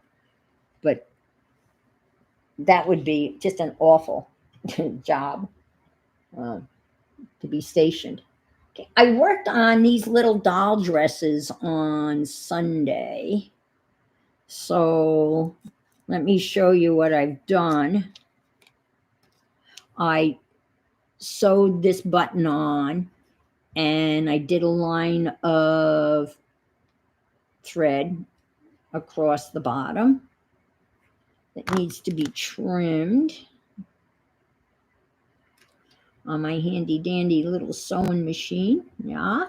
that would be just an awful job uh, to be stationed. Okay. I worked on these little doll dresses on Sunday. So let me show you what I've done. I sewed this button on and I did a line of thread across the bottom that needs to be trimmed on my handy dandy little sewing machine. Yeah.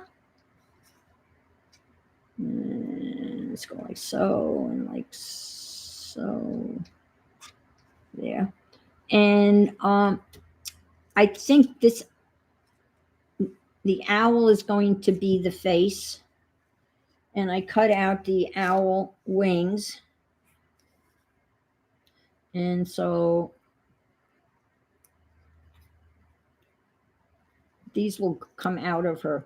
And let's go like so and like so. There. And I think the owl is going to be the face. And I cut out the owl wings. And so these will come out of her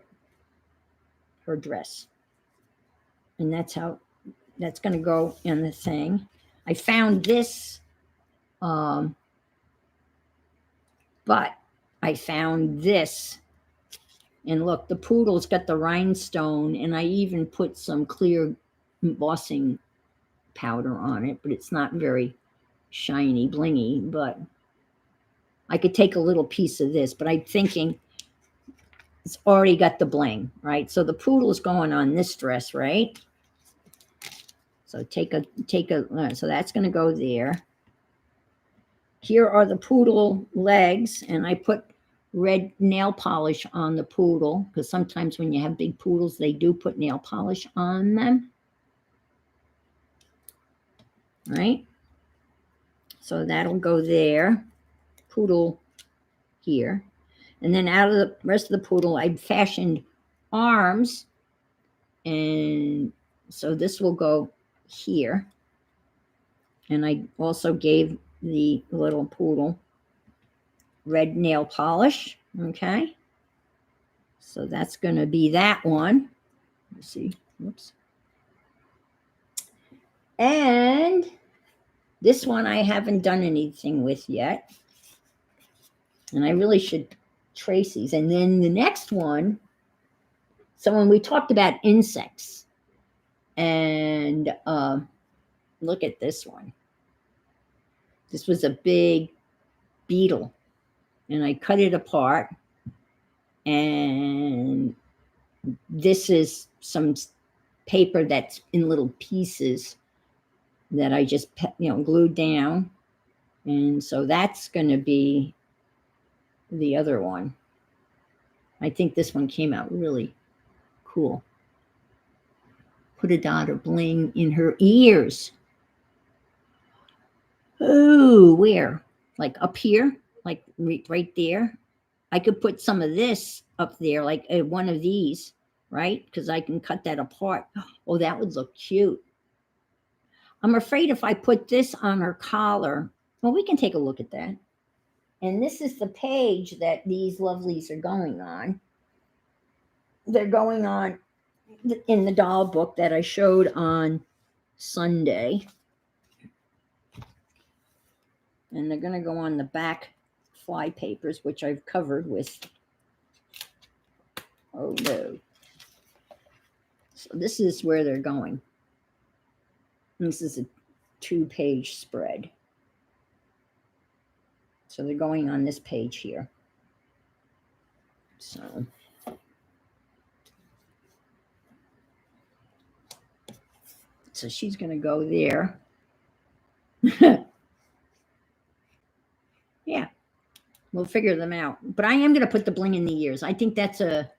dress. And that's going to go in the thing. I found this, but I found this. And look, the poodle's got the rhinestone, and I even put some clear embossing powder on it, but it's not very shiny, blingy. But I could take a little piece of this, but I'm thinking it's already got the bling, right? So the poodle's going on this dress, right? So so that's going to go there. Here are the poodle legs, and I put red nail polish on the poodle because sometimes when you have big poodles, they do put nail polish on them. Right? So that'll go there. Poodle here. And then out of the rest of the poodle, I fashioned arms. And so this will go here. And I also gave the little poodle red nail polish. Okay. So that's going to be that one. Let's see. Whoops. And this one I haven't done anything with yet. And I really should trace these. And then the next one, so when we talked about insects, and look at this one. This was a big beetle. And I cut it apart. And this is some paper that's in little pieces that I just, glued down. And so that's going to be the other one. I think this one came out really cool. Put a dot of bling in her ears. Oh, where? Like up here? Like right there? I could put some of this up there, like one of these, right? Because I can cut that apart. Oh, that would look cute. I'm afraid if I put this on her collar, well, we can take a look at that. And this is the page that these lovelies are going on. They're going on in the doll book that I showed on Sunday. And they're going to go on the back fly papers, which I've covered with, oh no. So this is where they're going. This is a 2-page spread. So they're going on this page here. So she's going to go there. Yeah, we'll figure them out. But I am going to put the bling in the ears. I think that's a...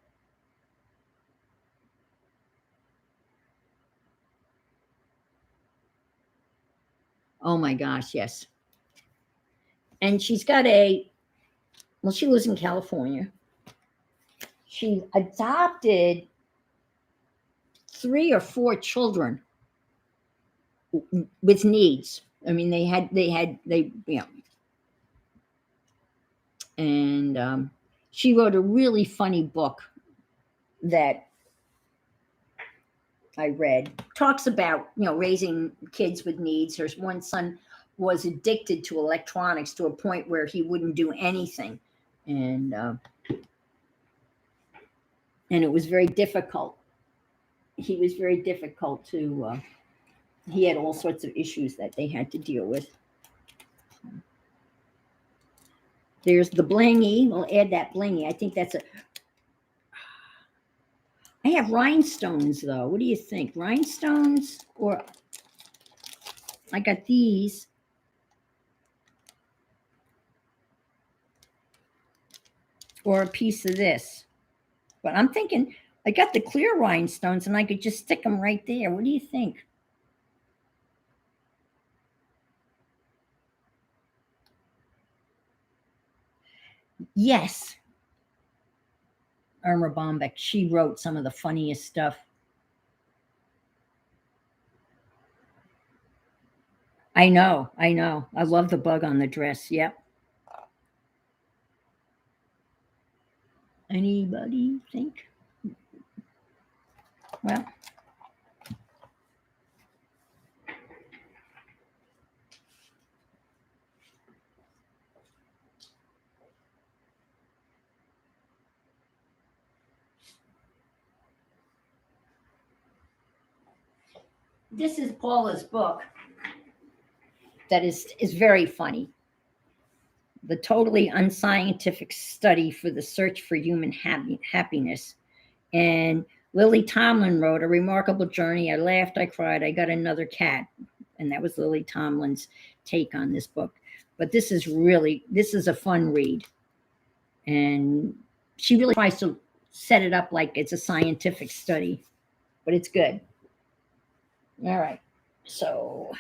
Oh my gosh, yes. And she's got well, she lives in California. She adopted 3 or 4 children with needs. I mean, and she wrote a really funny book that I read. Talks about, raising kids with needs. Her one son was addicted to electronics to a point where he wouldn't do anything, and it was very difficult. He was very difficult to. He had all sorts of issues that they had to deal with. There's the blingy. We'll add that blingy. I think that's a. I have rhinestones though. What do you think? Rhinestones, or I got these. Or a piece of this. But I'm thinking I got the clear rhinestones and I could just stick them right there. What do you think? Yes. Irma Bombeck. She wrote some of the funniest stuff. I know. I know. I love the bug on the dress. Yep. Anybody think? Well, this is Paula's book that is very funny. The totally unscientific study for the search for human happiness. And Lily Tomlin wrote A Remarkable Journey. I laughed, I cried, I got another cat. And that was Lily Tomlin's take on this book. But this is a fun read. And she really tries to set it up like it's a scientific study, but it's good. All right. So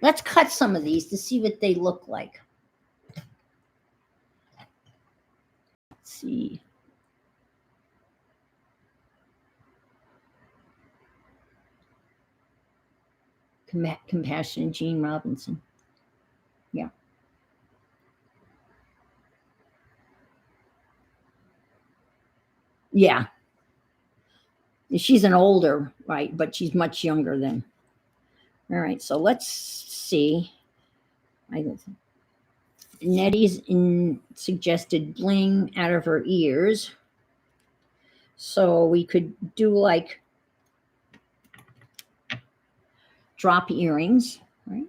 let's cut some of these to see what they look like. Let's see. Compassion, Gene Robinson. Yeah. Yeah. She's an older, right? But she's much younger than. All right. So let's see. Nettie's suggested bling out of her ears. So we could do like drop earrings, right?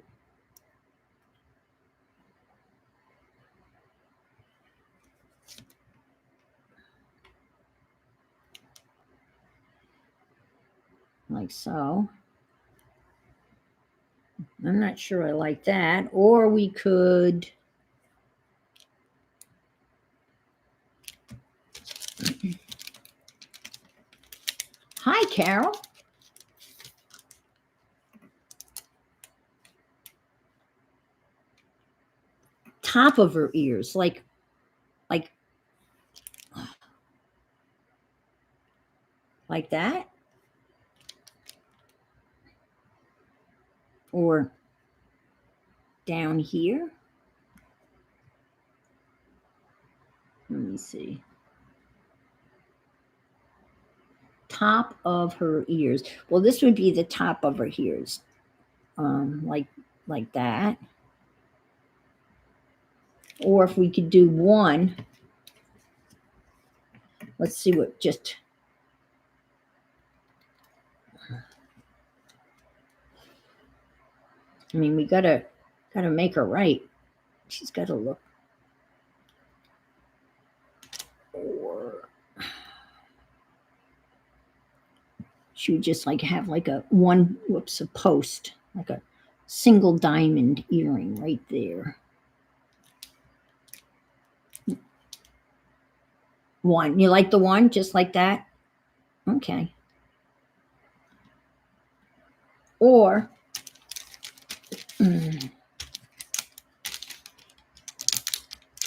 Like so. I'm not sure I like that. Or we could. Hi, Carol. Top of her ears, like that. Or down here. Let me see. Top of her ears. Well, this would be the top of her ears. Like that. Or if we could do one, let's see what just. I mean, we gotta make her right. She's got to look. Or she would just like have like a post, like a single diamond earring right there. One. You like the one just like that? Okay. Or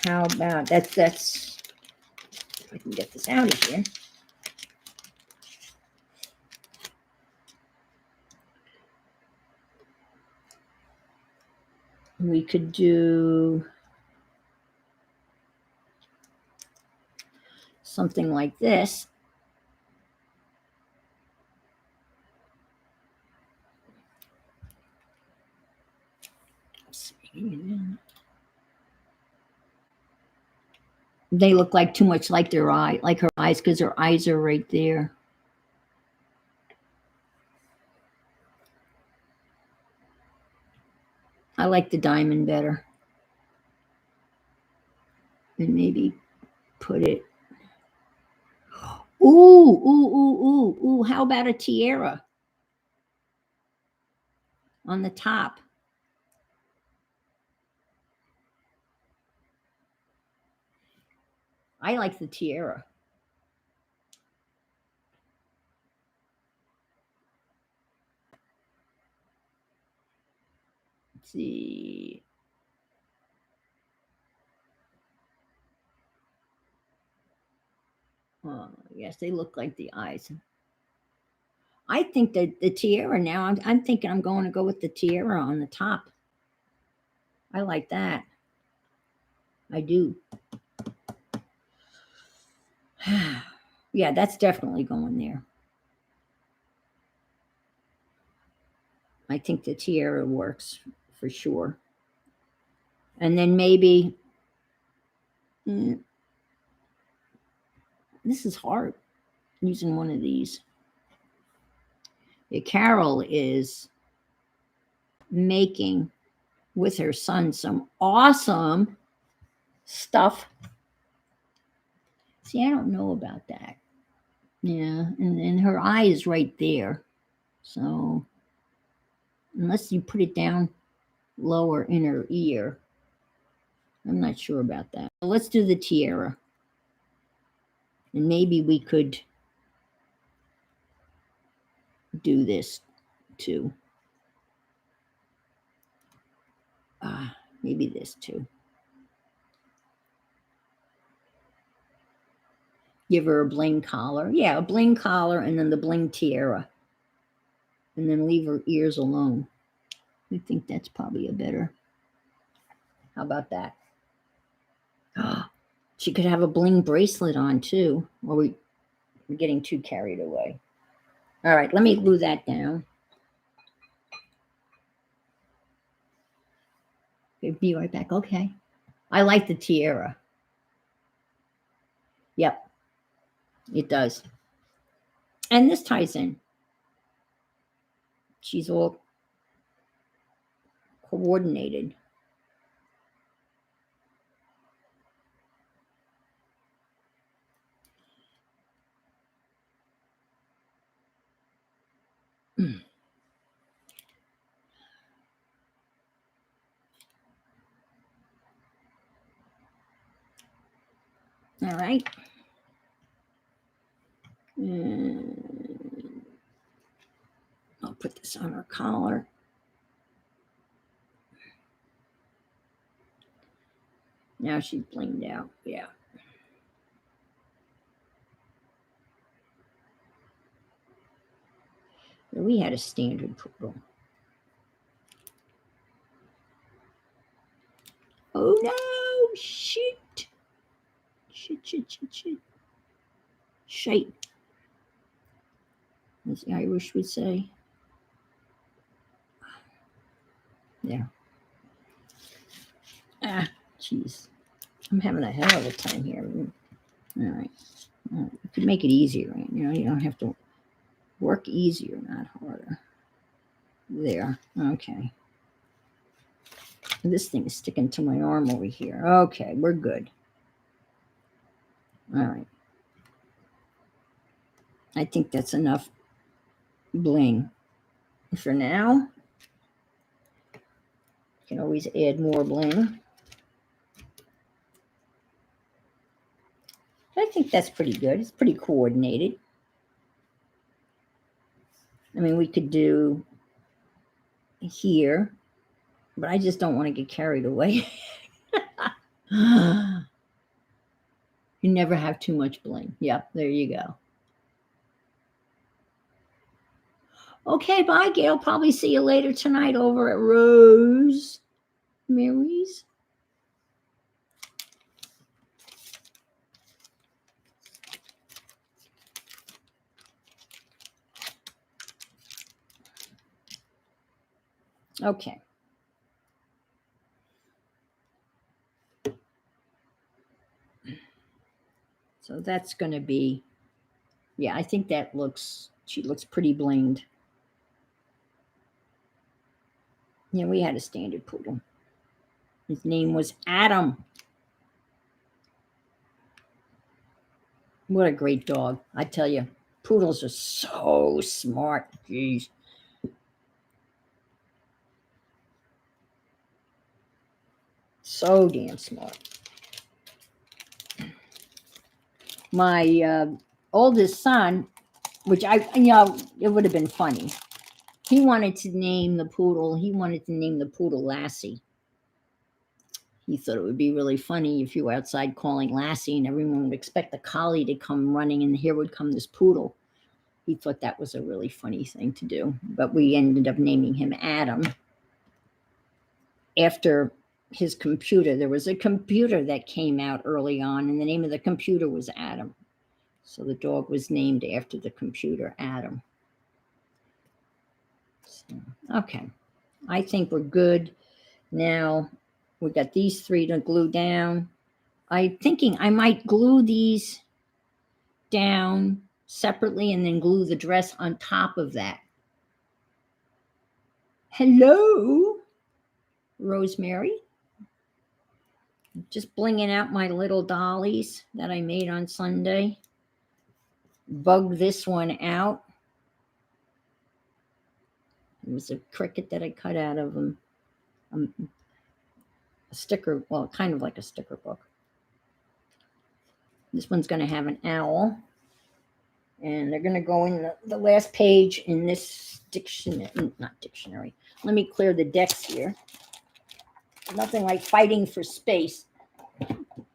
how about that's if I can get this out of here. We could do something like this. They look like too much like their eye, like her eyes, because her eyes are right there. I like the diamond better. And maybe put it. Ooh. How about a tiara on the top? I like the tiara. Let's see. Yes, they look like the eyes. I think that the tiara now, I'm thinking I'm going to go with the tiara on the top. I like that. I do. Yeah, that's definitely going there. I think the tiara works for sure. And then maybe, mm, this is hard using one of these. Yeah, Carol is making with her son some awesome stuff. See, I don't know about that. Yeah, and her eye is right there. So unless you put it down lower in her ear, I'm not sure about that. Let's do the tiara. And maybe we could do this too. Maybe this too. Give her a bling collar. Yeah, a bling collar and then the bling tiara. And then leave her ears alone. I think that's probably a better. How about that? She could have a bling bracelet on too. Or we're getting too carried away. All right, let me glue that down. Okay, be right back. Okay. I like the tiara. Yep, it does. And this ties in. She's all coordinated. All right. And I'll put this on her collar. Now she's blinged out. Yeah. We had a standard poodle. Oh no! Shit! Shite. As the Irish would say. Yeah. Jeez. I'm having a hell of a time here. All right. You could make it easier, right? You don't have to work easier, not harder. There. Okay. This thing is sticking to my arm over here. Okay, we're good. All right. I think that's enough bling for now. You can always add more bling. I think that's pretty good. It's pretty coordinated. I mean, we could do here, but I just don't want to get carried away. You never have too much bling. Yep, there you go. Okay, bye, Gail. Probably see you later tonight over at Rose Mary's. Okay. So that's going to be, yeah, I think she looks pretty blinged. Yeah, we had a standard poodle. His name was Adam. What a great dog. I tell you, poodles are so smart. Jeez. So damn smart. My oldest son, which it would have been funny. He wanted to name the poodle Lassie. He thought it would be really funny if you were outside calling Lassie and everyone would expect the collie to come running and here would come this poodle. He thought that was a really funny thing to do, but we ended up naming him Adam after his computer. There was a computer that came out early on, and the name of the computer was Adam. So the dog was named after the computer, Adam. So, okay, I think we're good. Now we got these three to glue down. I'm thinking I might glue these down separately and then glue the dress on top of that. Hello, Rosemary. Just blinging out my little dollies that I made on Sunday. Bug this one out. It was a cricket that I cut out of a sticker, well, kind of like a sticker book. This one's going to have an owl. And they're going to go in the last page in this dictionary, not dictionary. Let me clear the decks here. Nothing like fighting for space.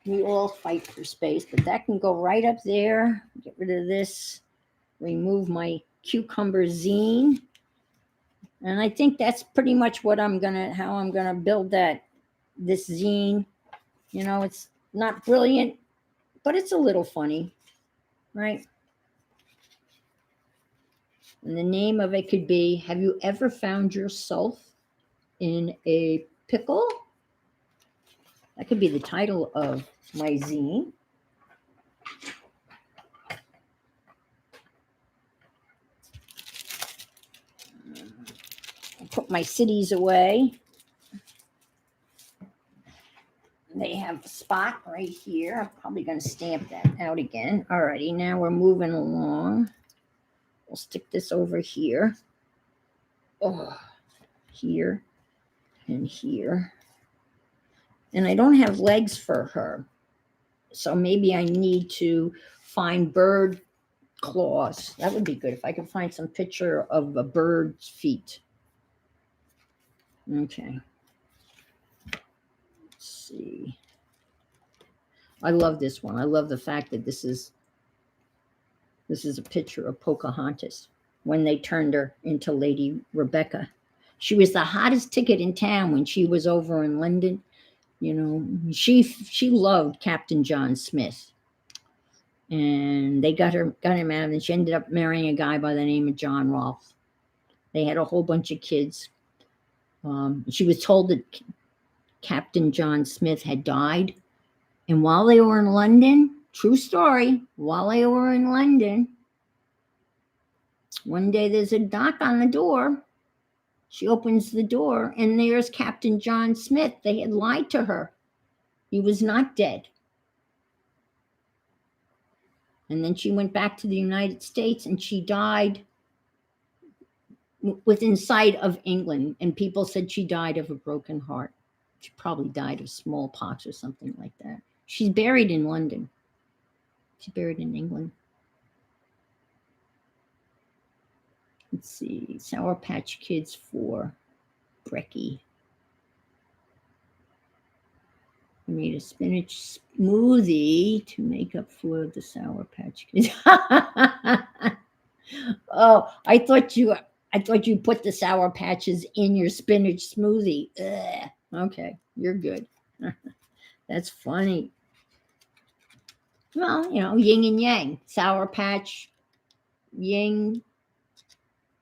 We all fight for space, but that can go right up there. Get rid of this. Remove my cucumber zine. And I think that's pretty much how I'm gonna build this zine. You know, it's not brilliant, but it's a little funny, right? And the name of it could be, have you ever found yourself in a pickle? That could be the title of my zine. I'll put my cities away. They have a spot right here. I'm probably going to stamp that out again. Alrighty, now we're moving along. We'll stick this over here. Oh, here and here. And I don't have legs for her. So maybe I need to find bird claws. That would be good if I could find some picture of a bird's feet. Okay. Let's see. I love this one. I love the fact that this is a picture of Pocahontas when they turned her into Lady Rebecca. She was the hottest ticket in town when she was over in London. You know, she loved Captain John Smith. And they got him out, and she ended up marrying a guy by the name of John Rolfe. They had a whole bunch of kids. She was told that Captain John Smith had died. And while they were in London, true story, while they were in London, one day there's a knock on the door. She opens the door, and there's Captain John Smith. They had lied to her. He was not dead. And then she went back to the United States, and she died within sight of England. And people said she died of a broken heart. She probably died of smallpox or something like that. She's buried in London. She's buried in England. Let's see. Sour Patch Kids for Brecky. I made a spinach smoothie to make up for the Sour Patch Kids. Oh, I thought you put the Sour Patches in your spinach smoothie. Ugh. Okay, you're good. That's funny. Well, you know, yin and yang. Sour Patch, yin,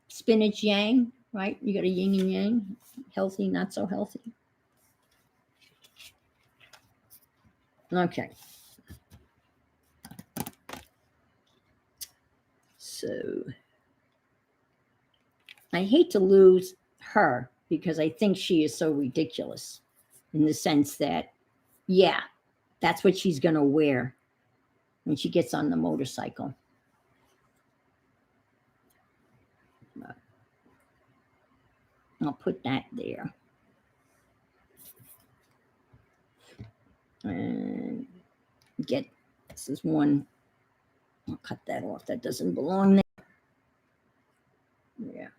spinach yang, right? You got a yin and yang. Healthy, not so healthy. Okay. So I hate to lose her because I think she is so ridiculous in the sense that, yeah, that's what she's going to wear when she gets on the motorcycle. I'll put that there. And get, this is one, I'll cut that off. That doesn't belong there. Yeah.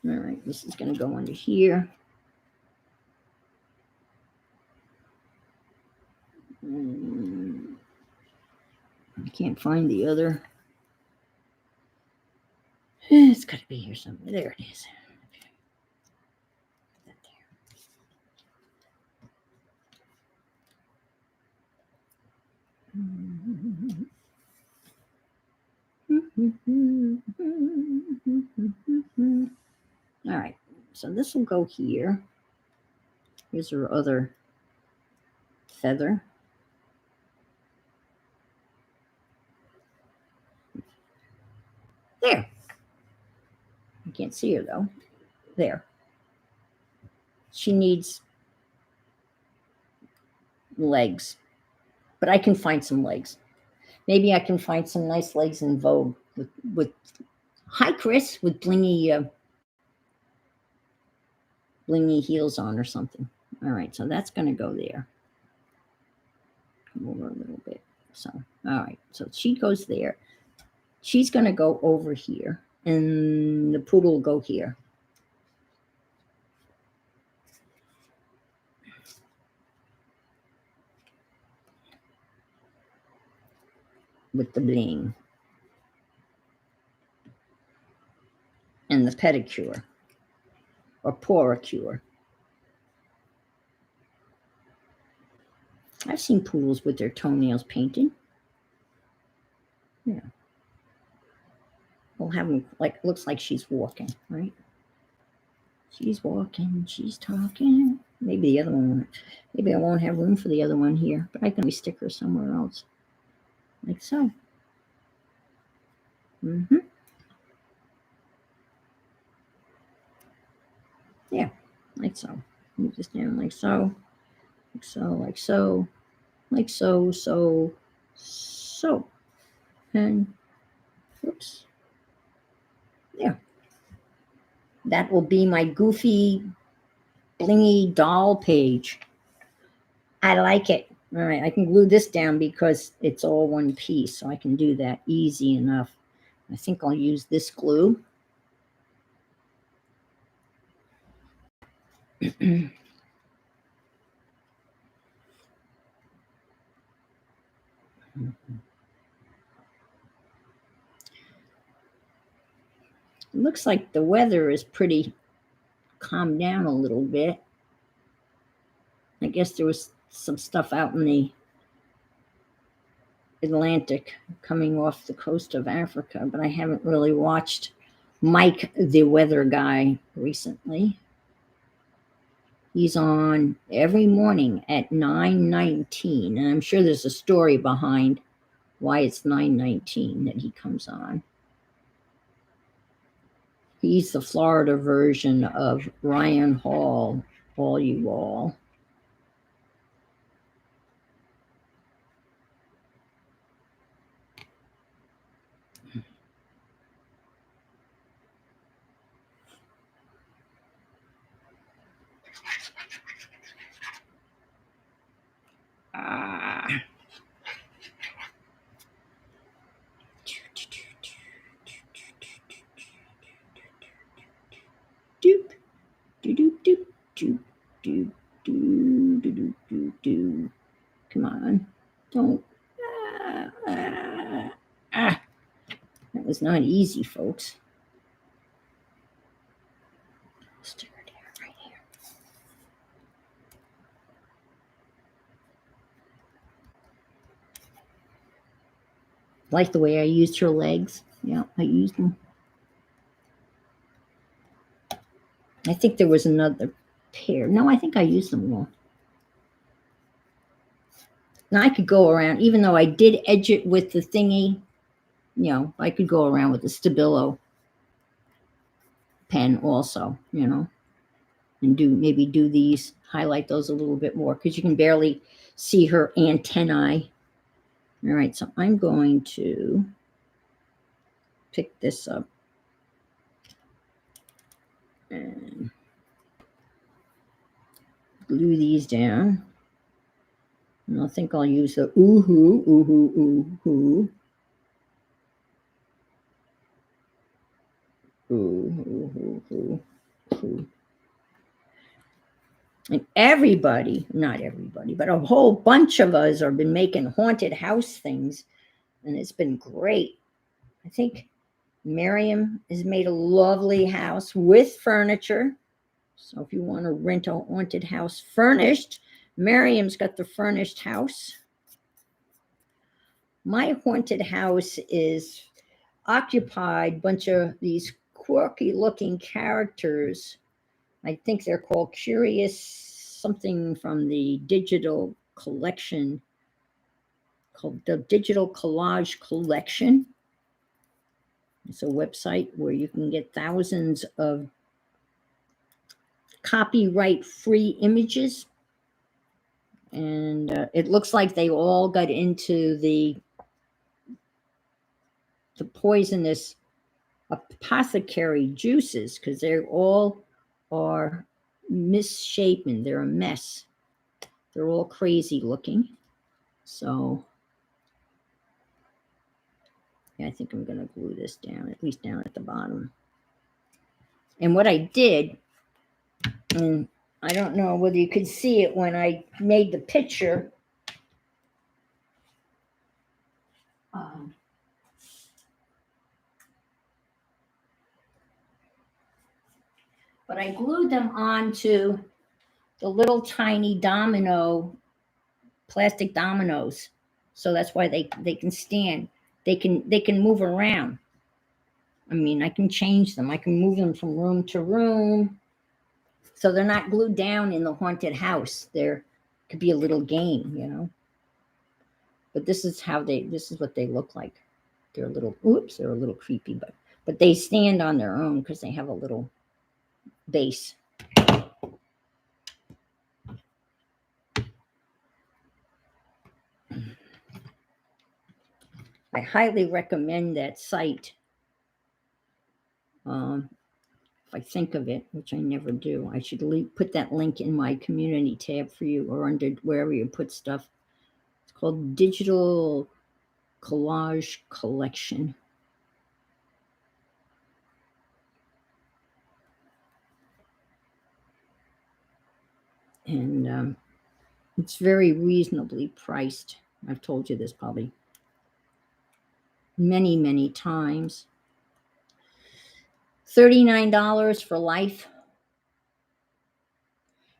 All right, this is going to go under here. I can't find the other. It's got to be here somewhere. There it is. All right, so this will go here. Here's her other feather. There. You can't see her though. There. She needs legs, but I can find some legs. Maybe I can find some nice legs in Vogue with hi Chris, with blingy heels on or something. All right, so that's going to go there. Come over a little bit. So, all right, so she goes there. She's going to go over here, and the poodle will go here. With the bling. And the pedicure. Or poricure. I've seen poodles with their toenails painted. Yeah. We'll have them, like, looks like she's walking, right? She's walking, she's talking. Maybe the other one, maybe I won't have room for the other one here, but I can stick her somewhere else. Like so. Yeah, like so. Move this down like so. Like so, like so. Like so, so, so. And, oops. There. That will be my goofy, blingy doll page. I like it. All right, I can glue this down because it's all one piece, so I can do that easy enough. I think I'll use this glue. It looks like the weather is pretty calmed down a little bit. I guess there was some stuff out in the Atlantic coming off the coast of Africa, but I haven't really watched Mike, the weather guy, recently. He's on every morning at 9:19, and I'm sure there's a story behind why it's 9:19 that he comes on. He's the Florida version of Ryan Hall, all you all. Doop, doop, doop, doop, doop, doop, doop, doop, doop. Come on, don't. That was not easy, folks. Stick her down right here. Like the way I used her legs. Yeah, I used them. I think there was another pair. No, I think I used them all. Now I could go around, even though I did edge it with the thingy, I could go around with the Stabilo pen also, and maybe do these, highlight those a little bit more because you can barely see her antennae. All right, so I'm going to pick this up and glue these down. And I think I'll use the ooh-hoo, ooh-hoo, ooh-hoo. Ooh, ooh, ooh, ooh. And everybody, not everybody, but a whole bunch of us have been making haunted house things, and it's been great. I think Miriam has made a lovely house with furniture. So if you want to rent a haunted house furnished, Miriam's got the furnished house. My haunted house is occupied bunch of these quirky looking characters. I think they're called Curious something from the digital collection called the Digital Collage Collection. It's a website where you can get thousands of copyright free images. And it looks like they all got into the poisonous apothecary juices because they all are misshapen. They're a mess. They're all crazy looking. So yeah, I think I'm going to glue this down, at least down at the bottom. And what I did, and I don't know whether you could see it when I made the picture. But I glued them onto the little tiny plastic dominoes. So that's why they can stand. They can move around. I mean, I can change them. I can move them from room to room. So they're not glued down in the haunted house. There could be a little game. But this is what they look like. They're a little, they're a little creepy, but they stand on their own because they have a little base. I highly recommend that site. If I think of it, which I never do, I should put that link in my community tab for you or under wherever you put stuff. It's called Digital Collage Collection. And it's very reasonably priced. I've told you this probably many, many times. $39 for life.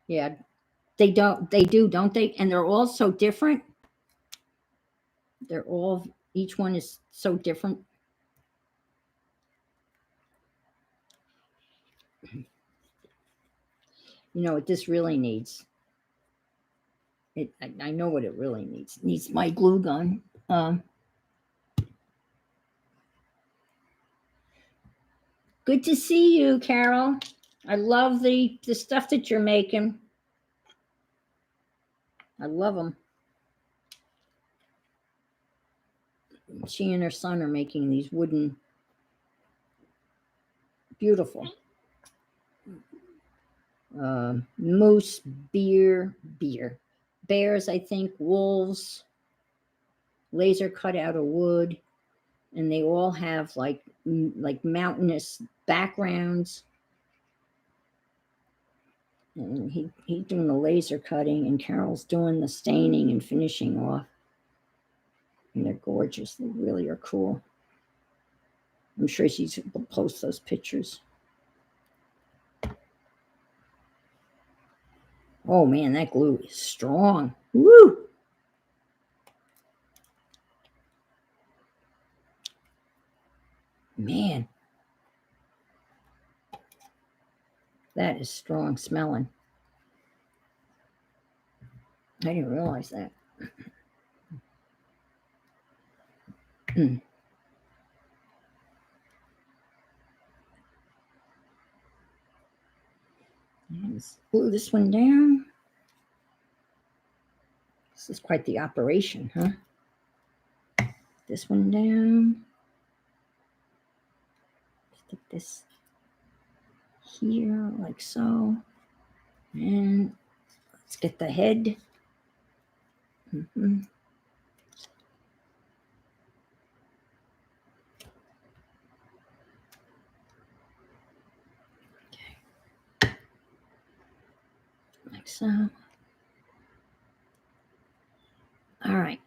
Yeah, they do, don't they? And they're all so different. Each one is so different. You know what this really needs? I know what it really needs. It needs my glue gun. Good to see you, Carol. I love the stuff that you're making. I love them. She and her son are making these wooden, beautiful moose, bears, I think, wolves, laser cut out of wood, and they all have like mountainous backgrounds. And he's doing the laser cutting, and Carol's doing the staining and finishing off. And they're gorgeous. They really are cool. I'm sure she's will post those pictures. Oh man, that glue is strong. Woo! Man, that is strong smelling. I didn't realize that. Let's glue this one down. This is quite the operation, huh? This one down. Stick this here like so. And let's get the head. Mm-hmm. Okay. Like so. All right.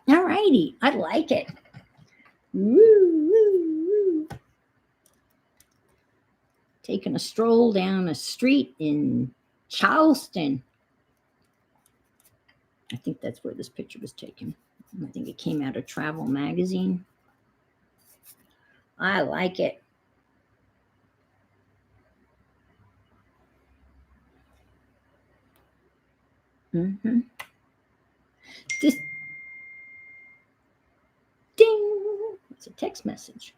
All righty. I like it. Woo, woo, woo. Taking a stroll down a street in Charleston. I think that's where this picture was taken. I think it came out of Travel Magazine. I like it. Mm-hmm. This ding. It's a text message.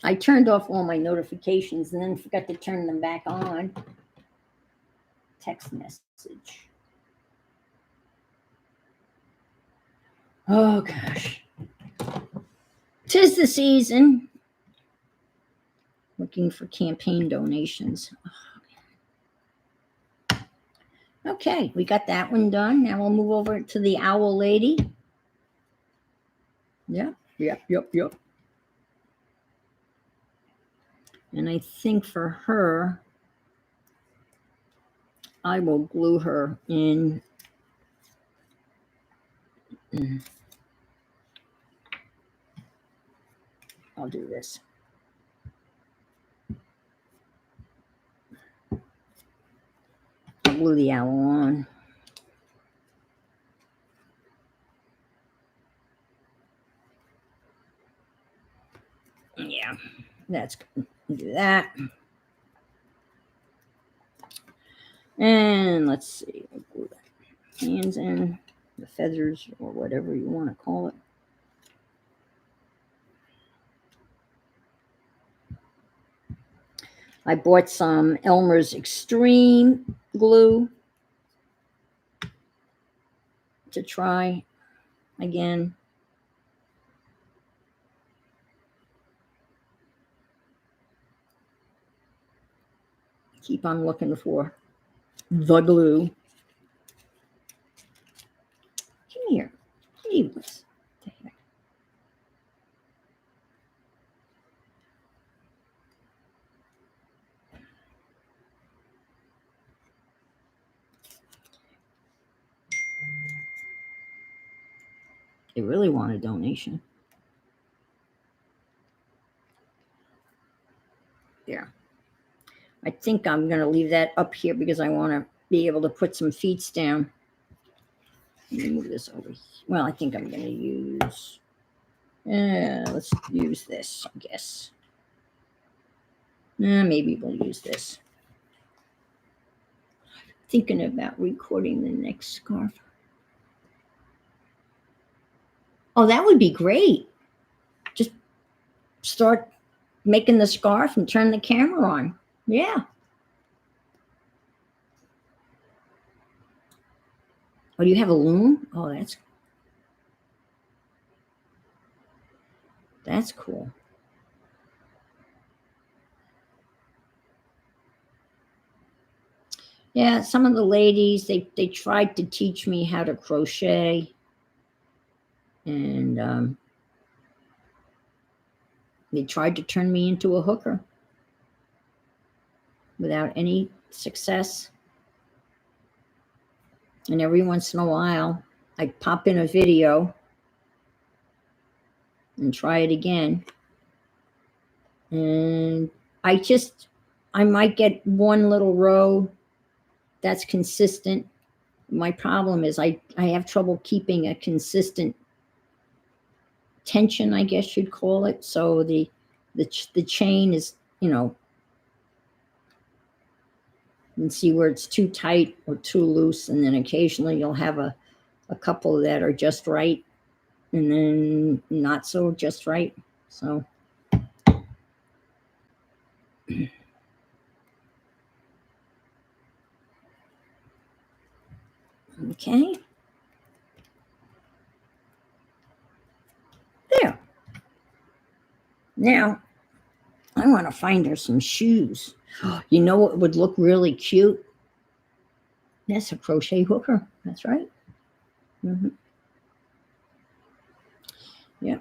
I turned off all my notifications and then forgot to turn them back on. Text message. Oh gosh. 'Tis the season. Looking for campaign donations. Okay, we got that one done. Now we'll move over to the owl lady. Yep. And I think for her, I will glue her in. I'll do this. I'll glue the owl on. Yeah, that's good. Do that. And let's see. I'll glue the hands in, the feathers, or whatever you want to call it. I bought some Elmer's Extreme glue to try again. Keep on looking for the glue. Come here. Leave this. They really want a donation. Yeah. I think I'm going to leave that up here because I want to be able to put some feet down. Let me move this over. Well, I think I'm going to use, let's use this, I guess. Maybe we'll use this. Thinking about recording the next scarf. Oh, that would be great. Just start making the scarf and turn the camera on. Yeah. Oh, do you have a loom? Oh, that's cool. Yeah, some of the ladies, they tried to teach me how to crochet. And they tried to turn me into a hooker without any success. And every once in a while, I pop in a video and try it again. And I might get one little row that's consistent. My problem is I have trouble keeping a consistent tension, I guess you'd call it. So the the chain is, you know, you can see where it's too tight or too loose, and then occasionally you'll have a couple that are just right, and then not so just right. So okay, there. Now I want to find her some shoes. You know what would look really cute? That's a crochet hooker. That's right. Hmm. Yeah.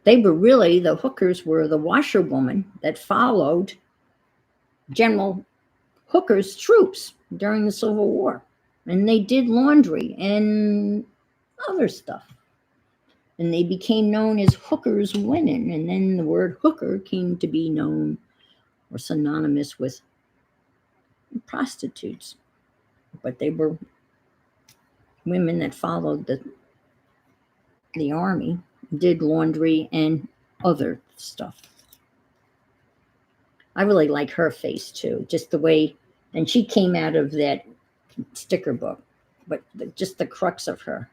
They were really, the hookers were the washerwoman that followed General Hooker's troops during the Civil War. And they did laundry and other stuff. And they became known as hookers women. And then the word hooker came to be known or synonymous with prostitutes. But they were women that followed the army, did laundry and other stuff. I really like her face too, just the way, and she came out of that sticker book, but just the crux of her.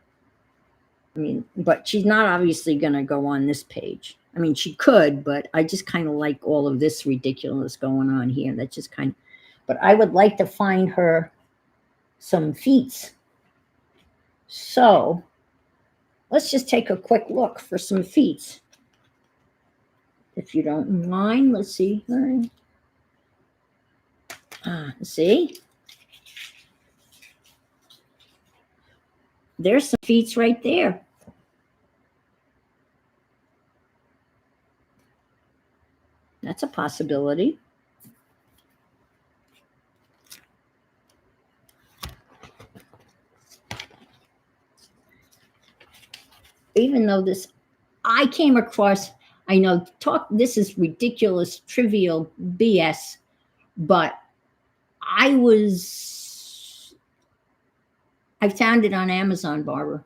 I mean, but she's not obviously going to go on this page. I mean, she could, but I just kind of like all of this ridiculous going on here. That's just kind of, but I would like to find her some feats. So let's just take a quick look for some feats. If you don't mind, let's see. See? There's some feats right there. That's a possibility. Even though this, I came across, I know, this is ridiculous, trivial BS, but I found it on Amazon, Barbara.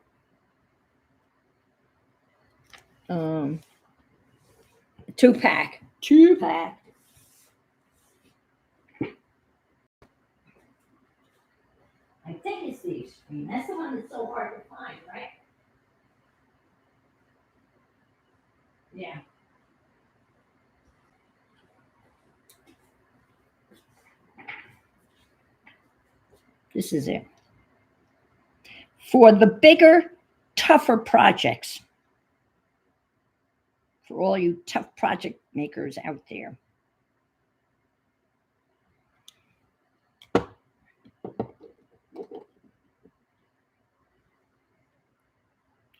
Two-pack. I think it's the Extreme. That's the one that's so hard to find, right? Yeah. This is it. For the bigger, tougher projects. For all you tough project makers out there.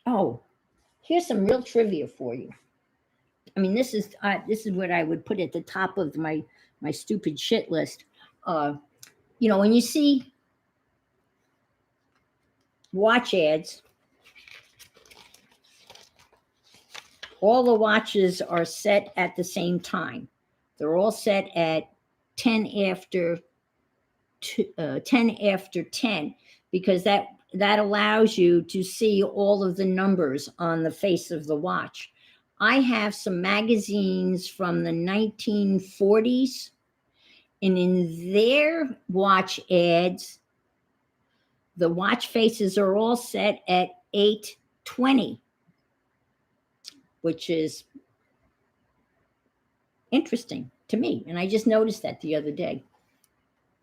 Oh, here's some real trivia for you. I mean, this is what I would put at the top of my stupid shit list. You know, when you see watch ads, all the watches are set at the same time. They're all set at 10 after 10 after 10, because that allows you to see all of the numbers on the face of the watch. I have some magazines from the 1940s, and in their watch ads, the watch faces are all set at 8:20, which is interesting to me. And I just noticed that the other day.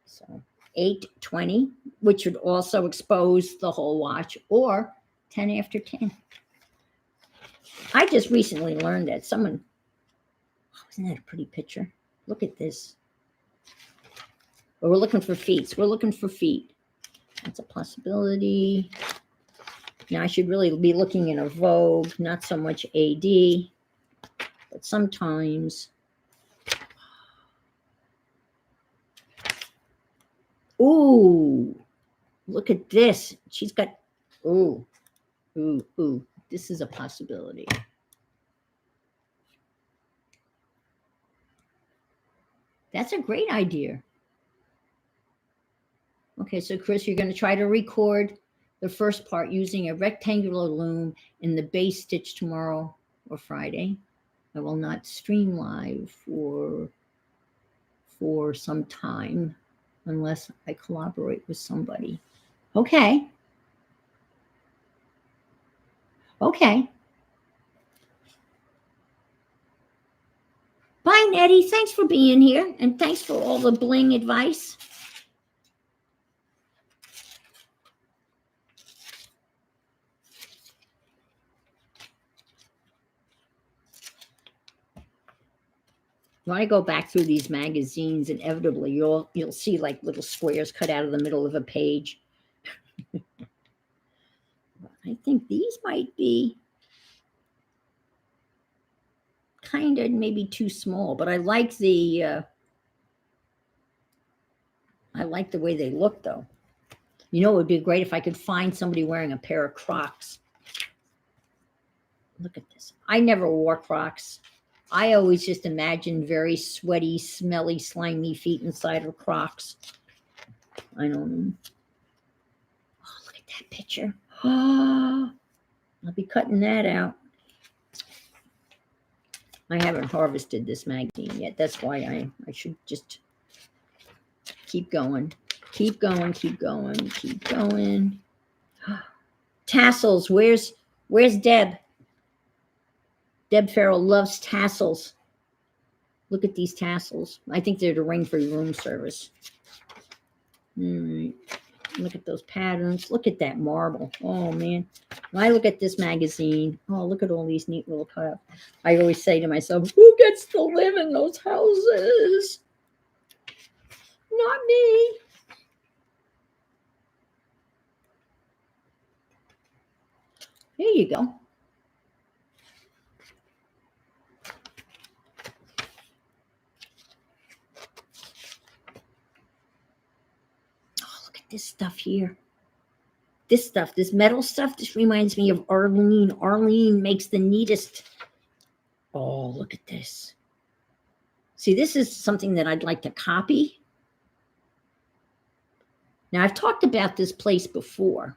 So 8:20, which would also expose the whole watch, or 10 after 10. I just recently learned that someone, oh, isn't that a pretty picture? Look at this. But we're looking for feet. We're looking for feet. That's a possibility. Now I should really be looking in a Vogue, not so much AD, but sometimes. Ooh, look at this. She's got, ooh. This is a possibility. That's a great idea. Okay, so Chris, you're going to try to record the first part using a rectangular loom in the base stitch tomorrow or Friday. I will not stream live for some time unless I collaborate with somebody. Okay. Okay. Bye, Nettie. Thanks for being here, and thanks for all the bling advice. When I go back through these magazines, inevitably you'll see like little squares cut out of the middle of a page. I think these might be kind of maybe too small, but I like the way they look, though. You know, it would be great if I could find somebody wearing a pair of Crocs. Look at this. I never wore Crocs. I always just imagined very sweaty, smelly, slimy feet inside of Crocs. I don't know. Oh, look at that picture. Oh, I'll be cutting that out. I haven't harvested this magazine yet. That's why I should just keep going. Keep going, keep going, keep going. Tassels. Where's Deb? Deb Farrell loves tassels. Look at these tassels. I think they're the ring for room service. All right. Look at those patterns. Look at that marble. Oh, man. When I look at this magazine, oh, look at all these neat little cutouts. I always say to myself, who gets to live in those houses? Not me. There you go. Oh, look at this stuff here. This stuff, this metal stuff, this reminds me of Arlene. Arlene makes the neatest. Oh, look at this. See, this is something that I'd like to copy. Now, I've talked about this place before.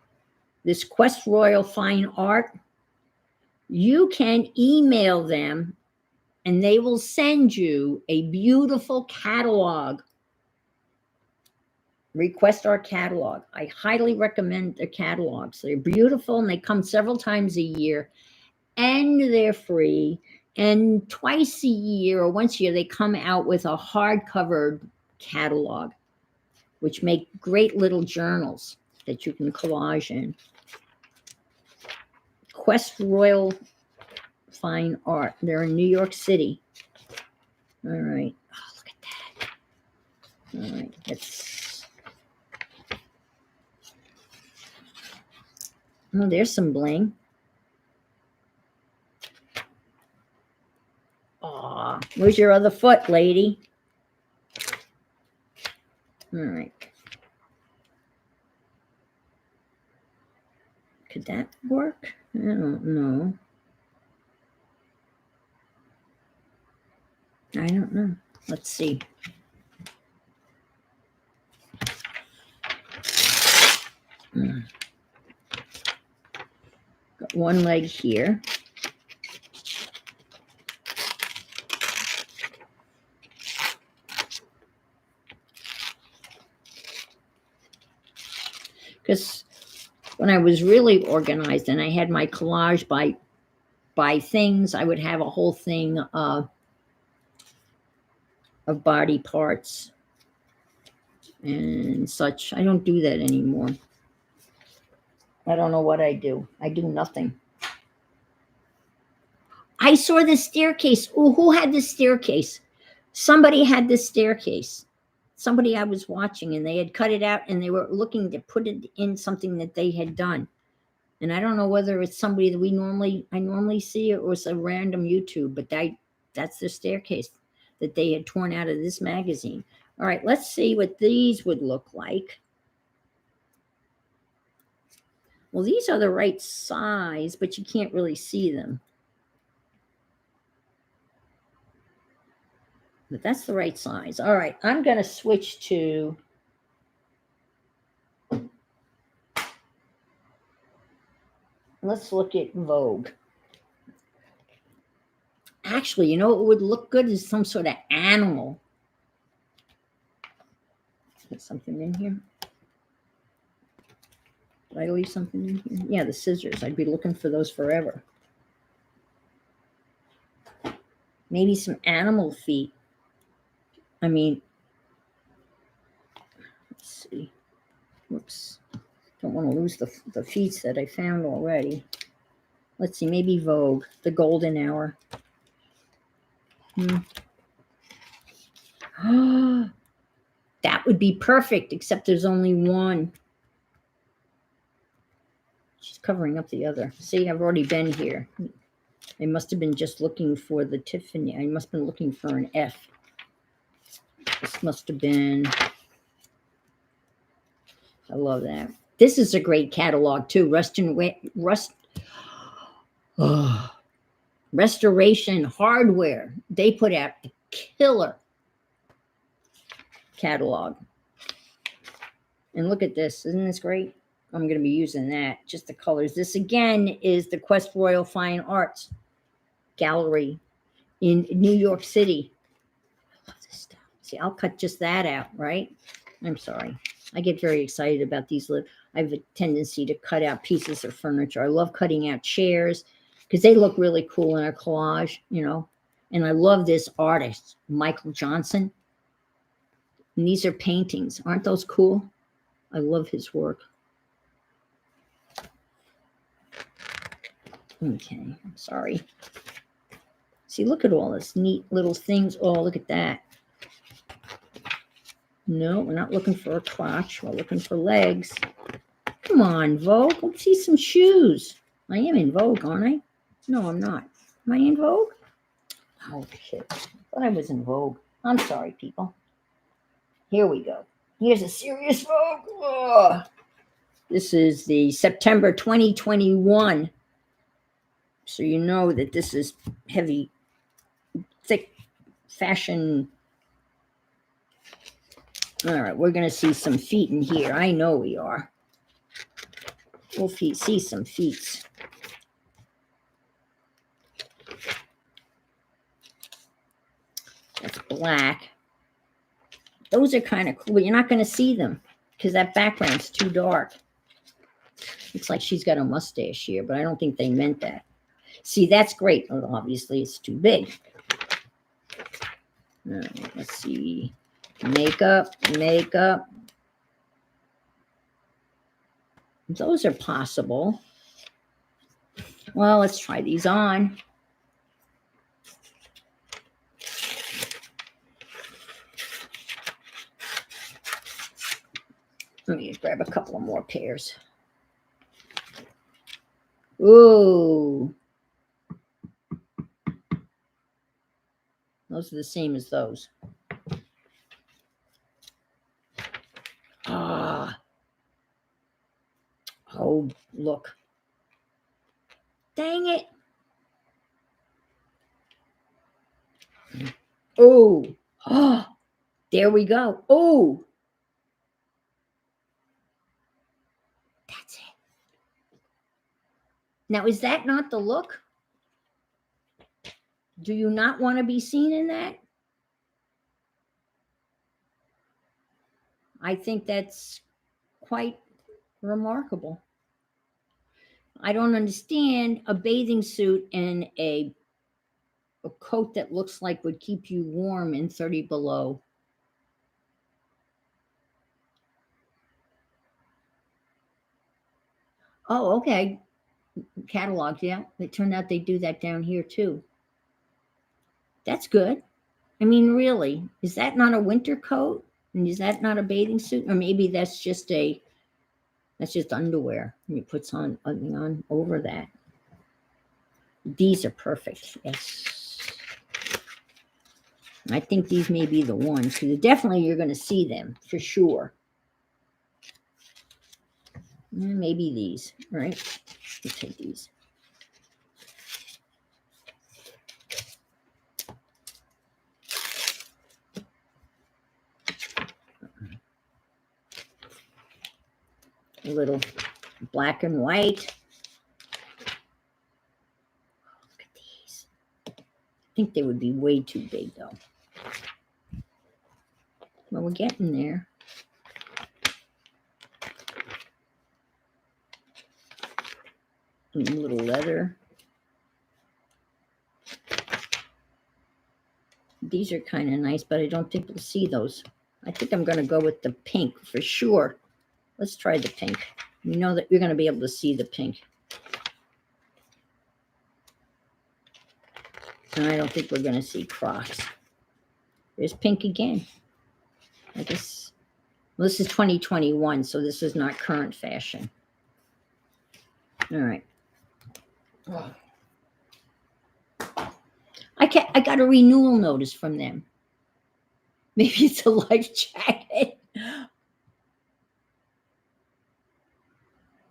This Quest Royal Fine Art. You can email them and they will send you a beautiful catalog. Request our catalog. I highly recommend their catalogs. They're beautiful and they come several times a year and they're free. And twice a year or once a year, they come out with a hardcover catalog, which make great little journals that you can collage in. Quest Royal Fine Art. They're in New York City. All right. Oh, look at that. All right. Oh, there's some bling. Aw, where's your other foot, lady? All right. Could that work? I don't know. I don't know. Let's see. Got one leg here. Because when I was really organized and I had my collage by things, I would have a whole thing of body parts and such. I don't do that anymore. I don't know what I do. I do nothing. I saw the staircase. Oh, who had the staircase? Somebody had the staircase. Somebody I was watching, and they had cut it out, and they were looking to put it in something that they had done. And I don't know whether it's somebody that I normally see, or it's a random YouTube, but that's the staircase that they had torn out of this magazine. All right, let's see what these would look like. Well, these are the right size, but you can't really see them. But that's the right size. All right, I'm going to switch to let's look at Vogue. Actually, you know what would look good is some sort of animal. Put something in here. Did I leave something in here? Yeah, the scissors. I'd be looking for those forever. Maybe some animal feet. I mean, let's see. Whoops. Don't want to lose the feet that I found already. Let's see, maybe Vogue, the golden hour. That would be perfect, except there's only one. She's covering up the other. See, I've already been here. I must have been just looking for the Tiffany. I must have been looking for an F. This must have been. I love that. This is a great catalog too. Restoration Hardware. They put out a killer catalog. And look at this. Isn't this great? I'm going to be using that. Just the colors. This again is the Quest Royal Fine Arts Gallery in New York City. I love this stuff. See, I'll cut just that out, right? I'm sorry. I get very excited about these. I have a tendency to cut out pieces of furniture. I love cutting out chairs because they look really cool in a collage, you know. And I love this artist, Michael Johnson. And these are paintings. Aren't those cool? I love his work. Okay, I'm sorry. See, look at all this neat little things. Oh, look at that. No, we're not looking for a crotch. We're looking for legs. Come on, Vogue. Let's see some shoes. I am in Vogue, aren't I? No, I'm not. Am I in Vogue? Oh, shit. I thought I was in Vogue. I'm sorry, people. Here we go. Here's a serious Vogue. Oh. This is the September 2021. So you know that this is heavy, thick fashion. All right, we're going to see some feet in here. I know we are. We'll see some feet. That's black. Those are kind of cool. You're not going to see them because that background's too dark. Looks like she's got a mustache here, but I don't think they meant that. See, that's great. Oh, obviously, it's too big. All right, let's see. Makeup. Those are possible. Well, let's try these on. Let me grab a couple of more pairs. Ooh. Those are the same as those. Ah. Oh, look. Dang it. Oh. Oh. There we go. Oh. That's it. Now, is that not the look? Do you not want to be seen in that? I think that's quite remarkable. I don't understand a bathing suit and a coat that looks like would keep you warm in 30 below. Oh, okay. Catalog, yeah. It turned out they do that down here too. That's good. I mean, really, is that not a winter coat? And is that not a bathing suit? Or maybe that's just underwear. And you put something on over that. These are perfect. Yes. I think these may be the ones because definitely you're going to see them for sure. Maybe these, right? Let's take these. A little black and white. Look at these. think they would be way too big though. Well, we're getting there. Little leather. These are kind of nice, but I don't think we'll see those. I think I'm going to go with the pink for sure. Let's try the pink. You know that you're going to be able to see the pink. And I don't think we're going to see Crocs. There's pink again. I guess, well, this is 2021, so this is not current fashion. All right. I got a renewal notice from them. Maybe it's a life jacket.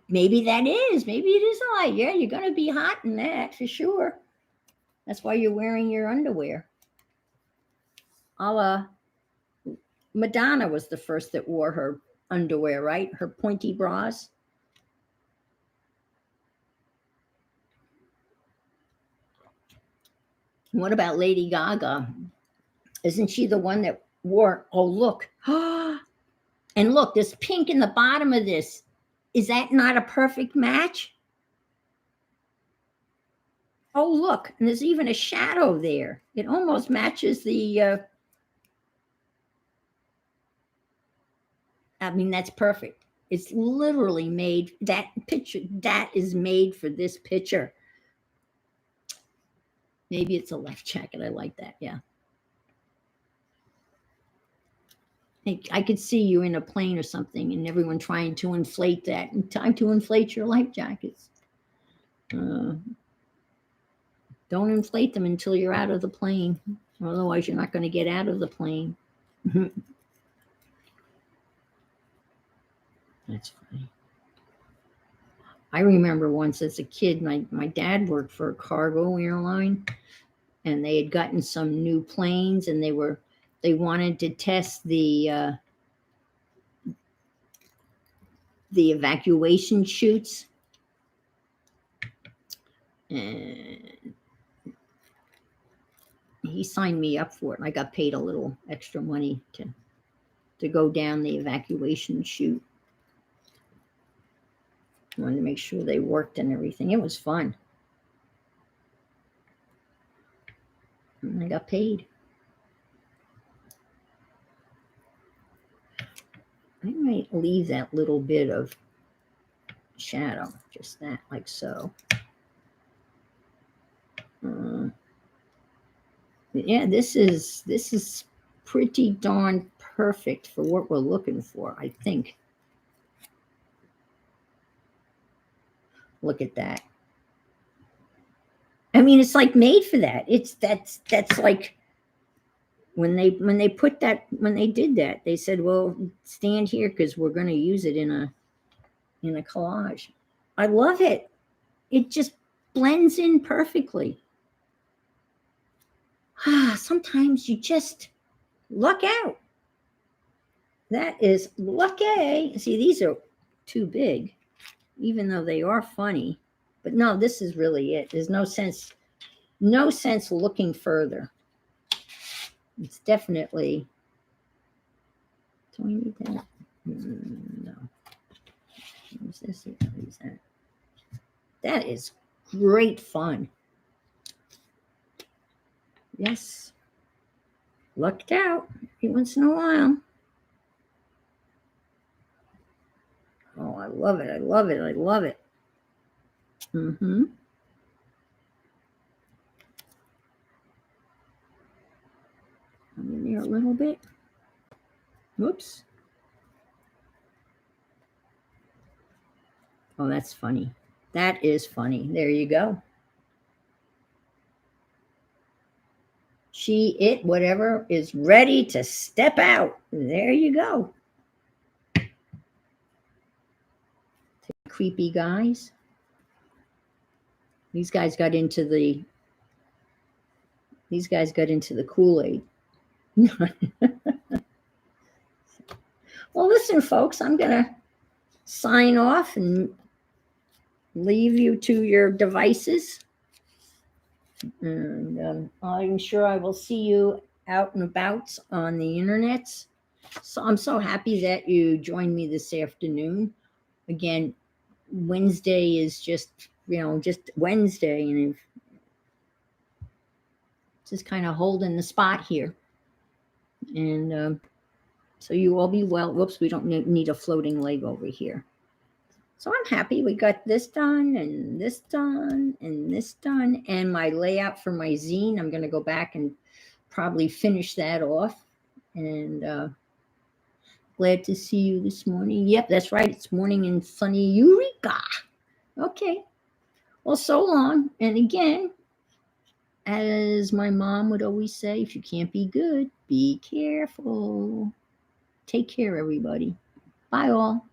Maybe that is. Maybe it is a life. Yeah, you're going to be hot in that for sure. That's why you're wearing your underwear. Madonna was the first that wore her underwear, right? Her pointy bras. What about Lady Gaga? Isn't she the one that wore? Oh, look. And look, there's pink in the bottom of this. Is that not a perfect match? Oh, look. And there's even a shadow there. It almost matches the... I mean, that's perfect. It's literally made, that picture, that is made for this picture. Maybe it's a life jacket. I like that. Yeah. I could see you in a plane or something and everyone trying to inflate that. And time to inflate your life jackets. Don't inflate them until you're out of the plane. Otherwise, you're not going to get out of the plane. That's funny. I remember once as a kid, my dad worked for a cargo airline, and they had gotten some new planes, and they wanted to test the evacuation chutes. And he signed me up for it. I got paid a little extra money to go down the evacuation chute. I wanted to make sure they worked and everything. It was fun. And I got paid. I might leave that little bit of shadow, just that, like so. Yeah, this is pretty darn perfect for what we're looking for, I think. Look at that. I mean, it's like made for that. That's like when they did that, they said, well, stand here because we're going to use it in a collage. I love it. It just blends in perfectly. Sometimes you just luck out. That is lucky. See, these are too big, even though they are funny. But no, this is really it. There's no sense looking further. It's definitely. Do I need that? No. What's this? What is that? That is great fun. Yes. Lucked out every once in a while. Oh, I love it. I love it. I love it. Mm-hmm. I'm in there a little bit. Whoops. Oh, that's funny. That is funny. There you go. She, it, whatever, is ready to step out. There you go. Creepy guys. These guys got into the Kool-Aid. Well, listen, folks, I'm going to sign off and leave you to your devices. And I'm sure I will see you out and about on the internet. So I'm so happy that you joined me this afternoon. Again, Wednesday is just Wednesday, and just kind of holding the spot here. And so you all be well. Whoops, we don't need a floating leg over here. So I'm happy we got this done and this done and this done. And my layout for my zine, I'm going to go back and probably finish that off. And glad to see you this morning. Yep, that's right. It's morning in sunny Eureka. Okay. Well, so long. And again, as my mom would always say, if you can't be good, be careful. Take care, everybody. Bye, all.